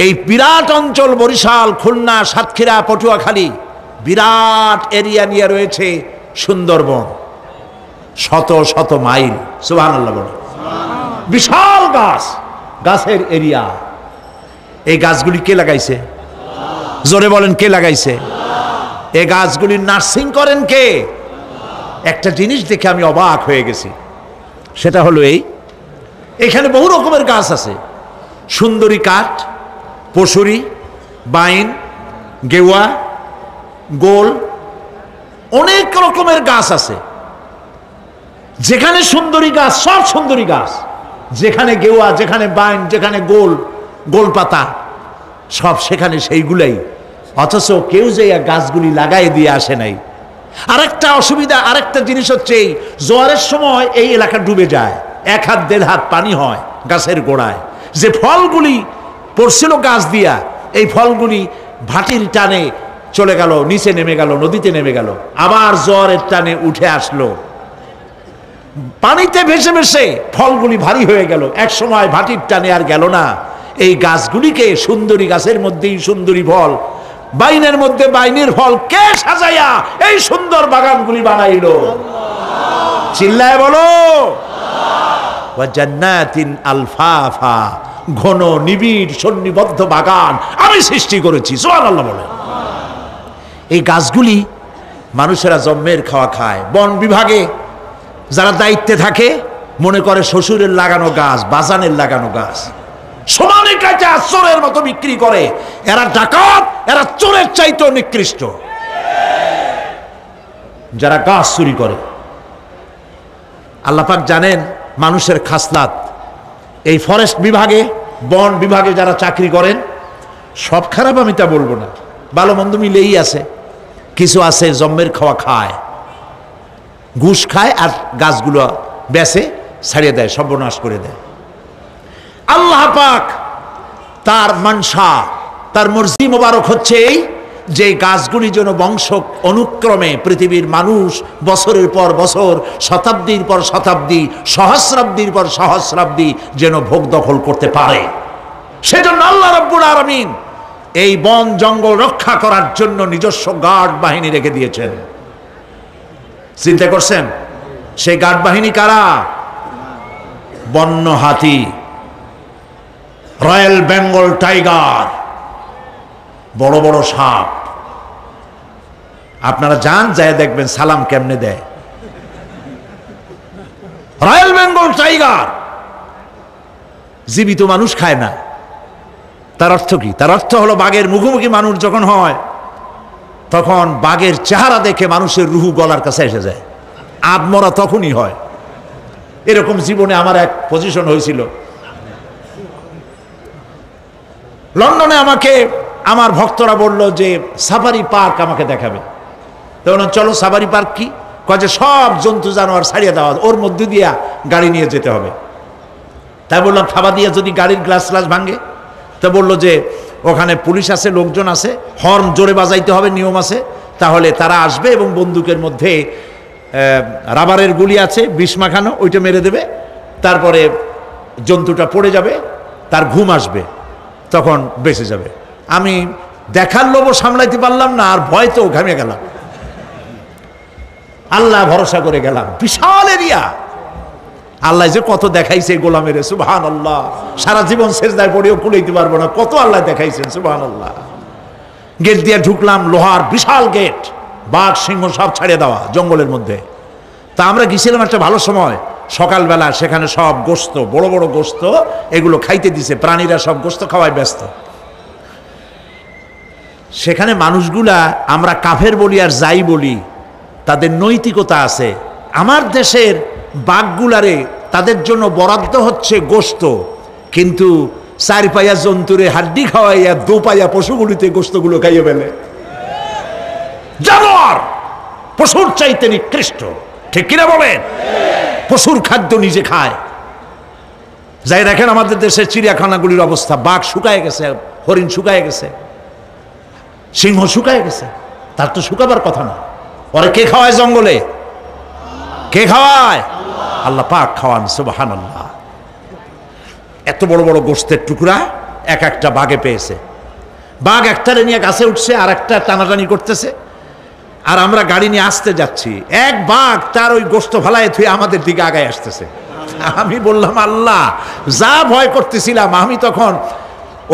এই বিরাট অঞ্চল, বরিশাল, খুলনা, সাতক্ষীরা, পটুয়াখালী, বিরাট এরিয়া নিয়ে রয়েছে সুন্দরবন। শত শত মাইল, সুবহানাল্লাহ বলে, বিশাল গাছ, গাছের এরিয়া। এই গাছগুলি কে লাগাইছে? জোরে বলেন কে লাগাইছে? এই গাছগুলির নার্সিং করেন কে? একটা জিনিস দেখে আমি অবাক হয়ে গেছি, সেটা হলো এখানে বহু রকমের গাছ আছে। সুন্দরী কাঠ, পশুরি, বাইন, গেওয়া, গোল, অনেক রকমের গাছ আছে। যেখানে সুন্দরী গাছ, সব সুন্দরী গাছ, যেখানে গেওয়া, যেখানে বাইন, যেখানে গোল, গোলপাতা, সব সেখানে সেইগুলাই। অথচ কেউ যে গাছগুলি লাগাই দিয়ে আসে নাই। আরেকটা অসুবিধা, আরেকটা জিনিস হচ্ছে, এই জোয়ারের সময় এই এলাকা ডুবে যায়, 1 হাত 1.5 হাত পানি হয় গাছের গোড়ায়। যে ফলগুলি পড়ছিল গাছ দিয়া, এই ফলগুলি ভাটির টানে চলে গেল, নিচে নেমে গেল, নদীতে নেমে গেল, আবার জোয়ারের টানে উঠে আসলো, পানিতে ভেসে ভেসে ফলগুলি ভারী হয়ে গেল, এক সময় ভাটির টানে আর গেল না। এই গাছগুলিকে সুন্দরী গাছের মধ্যেই সুন্দরী ফল, বাইনের মধ্যে বাইনের ফল কে সাজাইয়া এই সুন্দর বাগানগুলি বানাইল? চিল্লায় বলো। ওয়া জান্নাতিন আলফাফা, ঘন নিবিড় সন্নিবদ্ধ বাগান আমি সৃষ্টি করেছি, সুবহানাল্লাহ বলে। এই গাছগুলি মানুষেরা জন্মের খাওয়া খায়। বন বিভাগে যারা দায়িত্বে থাকে মনে করে শ্বশুরের লাগানো গাছ, বাজানের লাগানো গাছ, সমানে কাটা চোরের মতো বিক্রি করে। এরা ডাকাত, এরা চোরের চাইতেও নিকৃষ্ট যারা গাছ চুরি করে। আল্লাহ পাক জানেন মানুষের খাসলাত। এই ফরেস্ট বিভাগে, বন বিভাগে যারা চাকরি করেন, সব খারাপ আমি তা বলবো না, ভালো মন্দ মিলেই আছে। কিছু আছে জন্মের খাওয়া খায়, ঘুষ খায় আর গাছগুলো বেচে ছাড়িয়ে দেয়, সর্বনাশ করে দেয়। আল্লাহ পাক তার মানসা, তার মর্জি মোবারক হচ্ছে এই যে গাছগুলি যেন বংশ অনুক্রমে পৃথিবীর মানুষ বছরের পর বছর, শতাব্দীর পর শতাব্দী, সহস্রাব্দীর পর সহস্রাব্দী যেন ভোগ দখল করতে পারে। সেজন্য আল্লাহ রাব্বুল আলামিন এই বন জঙ্গল রক্ষা করার জন্য নিজস্ব গার্ড বাহিনী রেখে দিয়েছেন। চিন্তা করছেন সেই গার্ড বাহিনী কারা? বন্য হাতি, রয়্যাল বেঙ্গল টাইগার, বড় বড় সাপ। আপনারা যান, যায় দেখবেন সালাম কেমনে দেয়। রয়্যাল বেঙ্গল টাইগার জীবিত মানুষ খায় না। তার অর্থ কি? তার অর্থ হলো বাঘের মুখোমুখি মানুষ যখন হয়, তখন বাঘের চেহারা দেখে মানুষের রুহু গলার কাছে এসে যায়। আত্মরা তখনই হয়। এরকম জীবনে আমার এক পজিশন হয়েছিল। লন্ডনে আমাকে আমার ভক্তরা বলল যে সাফারি পার্ক আমাকে দেখাবে। তখন চলো সাফারি পার্ক কি? যে সব জন্তু জানোয়ার ছাড়িয়ে দেওয়া, ওর মধ্যে দিয়া গাড়ি নিয়ে যেতে হবে। তাই বললাম থাবা দিয়ে যদি গাড়ির গ্লাস গ্লাস ভাঙে? তা বললো যে ওখানে পুলিশ আছে, লোকজন আছে, হর্ন জোরে বাজাইতে হবে, নিয়ম আছে, তাহলে তারা আসবে এবং বন্দুকের মধ্যে রাবারের গুলি আছে, বিষ মাখানো, ওইটা মেরে দেবে, তারপরে জন্তুটা পড়ে যাবে, তার ঘুম আসবে, তখন বেঁচে যাবে। আমি দেখার লোভও সামলাইতে পারলাম না, আর ভয়তেও ঘামে গেলাম। আল্লাহ ভরসা করে গেলাম। বিশাল এরিয়া, আল্লাহ যে কত দেখাইছে গোলামের, সুবহানাল্লাহ। সারা জীবন সেজদায় পড়েও কুলাইতে পারবো না, কত আল্লাহ দেখাইছেন, সুবহানাল্লাহ। গেট দিয়ে ঢুকলাম, লোহার বিশাল গেট, বাঘ সিংহ সব ছাড়িয়ে দেওয়া জঙ্গলের মধ্যে। তা আমরা গেছিলাম একটা ভালো সময়, সকালবেলা। সেখানে সব গোস্ত, বড় বড় গোস্ত, এগুলো খাইতে দিছে, প্রাণীরা সব গোস্ত খাওয়ায় ব্যস্ত। সেখানে মানুষগুলা, আমরা কাফের বলি আর যাই বলি, তাদের নৈতিকতা আছে। আমার দেশের বাঘগুলারে তাদের জন্য বরাদ্দ হচ্ছে গোশত, কিন্তু চার পায়া জন্তুরে হাড্ডি খাওয়াইয়া দু পায়া পশুগুলিতে গোশতগুলো খাইয়ে ফেলে। জানোয়ার পশুর চাইতে নিকৃষ্ট, ঠিক কিনা বলেন? পশুর খাদ্য নিজে খায়। যাই দেখেন আমাদের দেশের চিড়িয়াখানাগুলির অবস্থা, বাঘ শুকায় গেছে, হরিণ শুকায় গেছে, সিংহ শুকায় গেছে। তার তো শুকাবার কথা না। পরে কে খাওয়ায় জঙ্গলে? কে খাওয়ায়? আল্লাহ পাক খাওয়ান, সুবহানাল্লাহ। এত বড় বড় গোশতের টুকরা এক একটা বাঘে পেয়েছে। বাঘ একটারে নিয়ে গাছে উঠছে, আর একটা টানাটানি করতেছে, আর আমরা গাড়ি নিয়ে আসতে যাচ্ছি। এক বাঘ তার ওই গোশত ফালায় থুয়ে আমাদের দিকে আগায় আসতেছে। আমি বললাম, আল্লাহ, যা ভয় করতেছিলাম আমি তখন,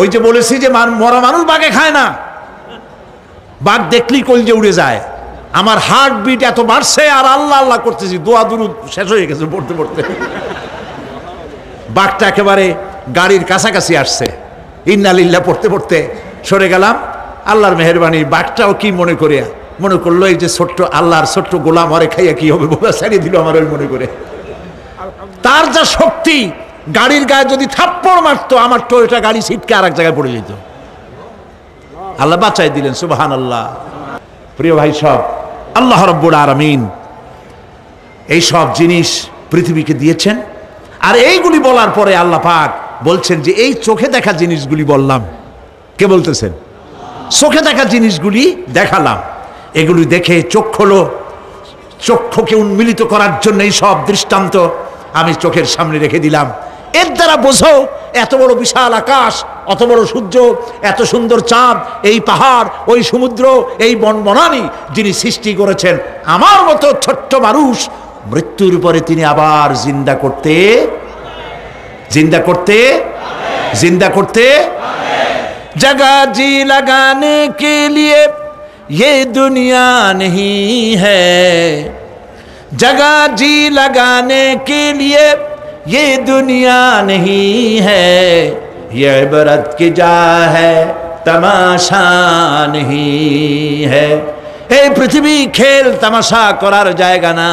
ওই যে বলেছি যে মরা মানুষ বাঘে খায় না, বাঘ দেখলেই কলজে উড়ে যায়। আমার হার্ট বিট এত বাড়ছে, আর আল্লাহ আল্লাহ করতেছি, দোয়া দুরুদ শেষ হয়ে গেছে পড়তে পড়তে। বাঘটা একেবারে গাড়ির কাছাকাছি আসছে, ইন্না লিল্লাহ পড়তে পড়তে সরে গেলাম। আল্লাহর মেহেরবানি, বাঘটাও কি মনে করলো এই যে ছোট্ট আল্লাহর ছোট্ট গোলাম, হরে খাইয়া কি হবে, বোঝা ছাড়িয়ে দিল আমার ওই মনে করে। তার যা শক্তি, গাড়ির গায়ে যদি থাপ্পড় মারতো, আমার টয়োটা গাড়ি ছিটকে আর এক জায়গায় পড়ে যেত। আল্লাহ বাঁচাই দিলেন, সুবহানাল্লাহ। প্রিয় ভাই সব, আল্লাহ রাব্বুল আলামিন এই সব জিনিস পৃথিবীকে দিয়েছেন। আর এইগুলি বলার পরে আল্লাহ পাক বলছেন যে এই চোখে দেখা জিনিসগুলি বললাম। কে বলতেছেন? চোখে দেখা জিনিসগুলি দেখালাম। এগুলি দেখে চক্ষুকে উন্মিলিত করার জন্য এই সব দৃষ্টান্ত আমি চোখের সামনে রেখে দিলাম। এর দ্বারা বোঝো, এত বড় বিশাল আকাশ, অত বড় সূর্য, এত সুন্দর চাঁদ, এই পাহাড়, ওই সমুদ্র, এই বনবনানী যিনি সৃষ্টি করেছেন, আমার মতো ছোট্ট মানুষ মৃত্যুর পরে তিনি আবার জিন্দা করতে जगह जी लगाने के लिए ये दुनिया नहीं है, जगह जी लगाने के लिए ये दुनिया नहीं है, ये इबरत की जा है तमाशा नहीं है। এই পৃথিবী খেল তামাশা করার জায়গা না,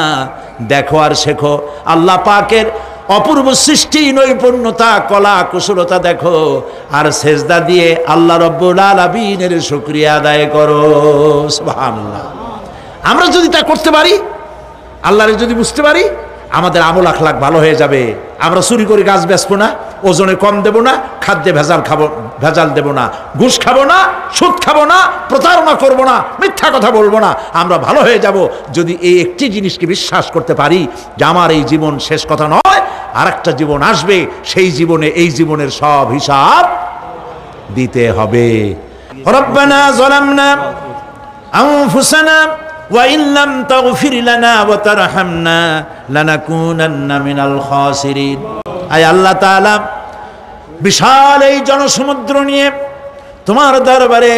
দেখো আর শেখো আল্লাহ পাকের অপূর্ব সৃষ্টি, নৈপুণ্যতা, কলা কুশলতা দেখো, আর সেজদা দিয়ে আল্লাহ রব্বুল আলামিনের শুকরিয়া আদায় করো। সুবহানাল্লাহ। আমরা যদি তা করতে পারি, আল্লাহরে যদি বুঝতে পারি, আমাদের আমল আখলাক ভালো হয়ে যাবে। আমরা চুরি করে গাছ বেচবো না, ওজনে কম দেব না, খাদ্যে ভেজাল দেব না, ঘুষ খাবো না, সুদ খাবো না, প্রতারণা করব না, মিথ্যা কথা বলবো না। আমরা ভালো হয়ে যাব যদি এই একটি জিনিসকে বিশ্বাস করতে পারি যে আমার এই জীবন শেষ কথা নয়, আর একটা জীবন আসবে, সেই জীবনে এই জীবনের সব হিসাব দিতে হবে। রব্বানা যালামনা আনফুসানা وَإِن لَّمْ تَغْفِرْ لَنَا وَتَرْحَمْنَا لَنَكُونَنَّ مِنَ الْخَاسِرِينَ। আয় আল্লাহ তাআলা, বিশাল এই জনসমুদ্র নিয়ে তোমার দরবারে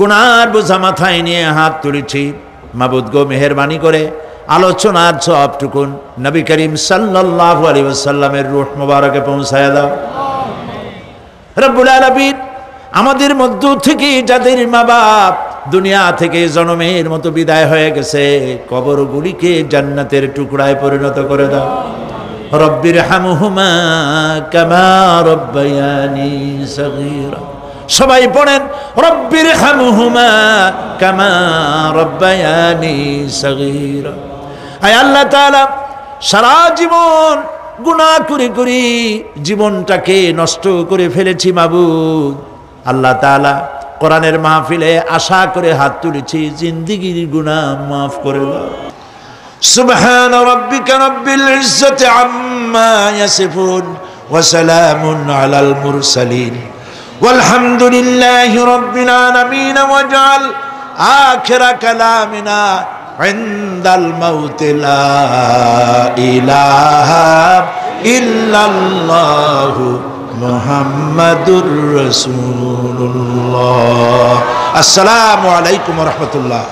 গুনার বোঝা মাথায় নিয়ে হাত তুলেছি। মাবুদ গো, মেহেরবানি করে আলোচনার সবটুকুন নবী করিম সাল্লাল্লাহু আলাইহি ওয়াসাল্লামের রূহ মুবারকে পৌঁছায় দাও। রব্বুল আলামিন, আমাদের মধ্য থেকে যাদের মা বাপ দুনিয়া থেকে জনমের মতো বিদায় হয়ে গেছে, কবরগুলিকে জান্নাতের টুকরায় পরিণত করে দাও। রব্বির হামহুমা কামা রব্বায়ানি সগীরা। সবাই পড়েন, রব্বির হামহুমা কামা রব্বায়ানি সগীরা। আয় আল্লাহ তাআলা, সারা জীবন গুনাহ করে জীবনটাকে নষ্ট করে ফেলেছি মাবুদ। আল্লাহ তাআলা, কোরআনের মাহফিলে আশা করে হাত তুলেছি, জিন্দেগীর গুনাহ মাফ করে দাও। সুবহান রাব্বিকা রাব্বিল ইজ্জাতি আম্মা ইয়াসিফুন ওয়া সালামুন আলাল মুরসালিন ওয়ালহামদুলিল্লাহি রাব্বিল আলামিন। ওয়াজআল আখিরা কালামিনা ইনদাল মাউত লা ইলাহা ইল্লাল্লাহু মুহাম্মাদুর রাসূলুল্লাহ। আসসালামু আলাইকুম ওয়া রাহমাতুল্লাহ।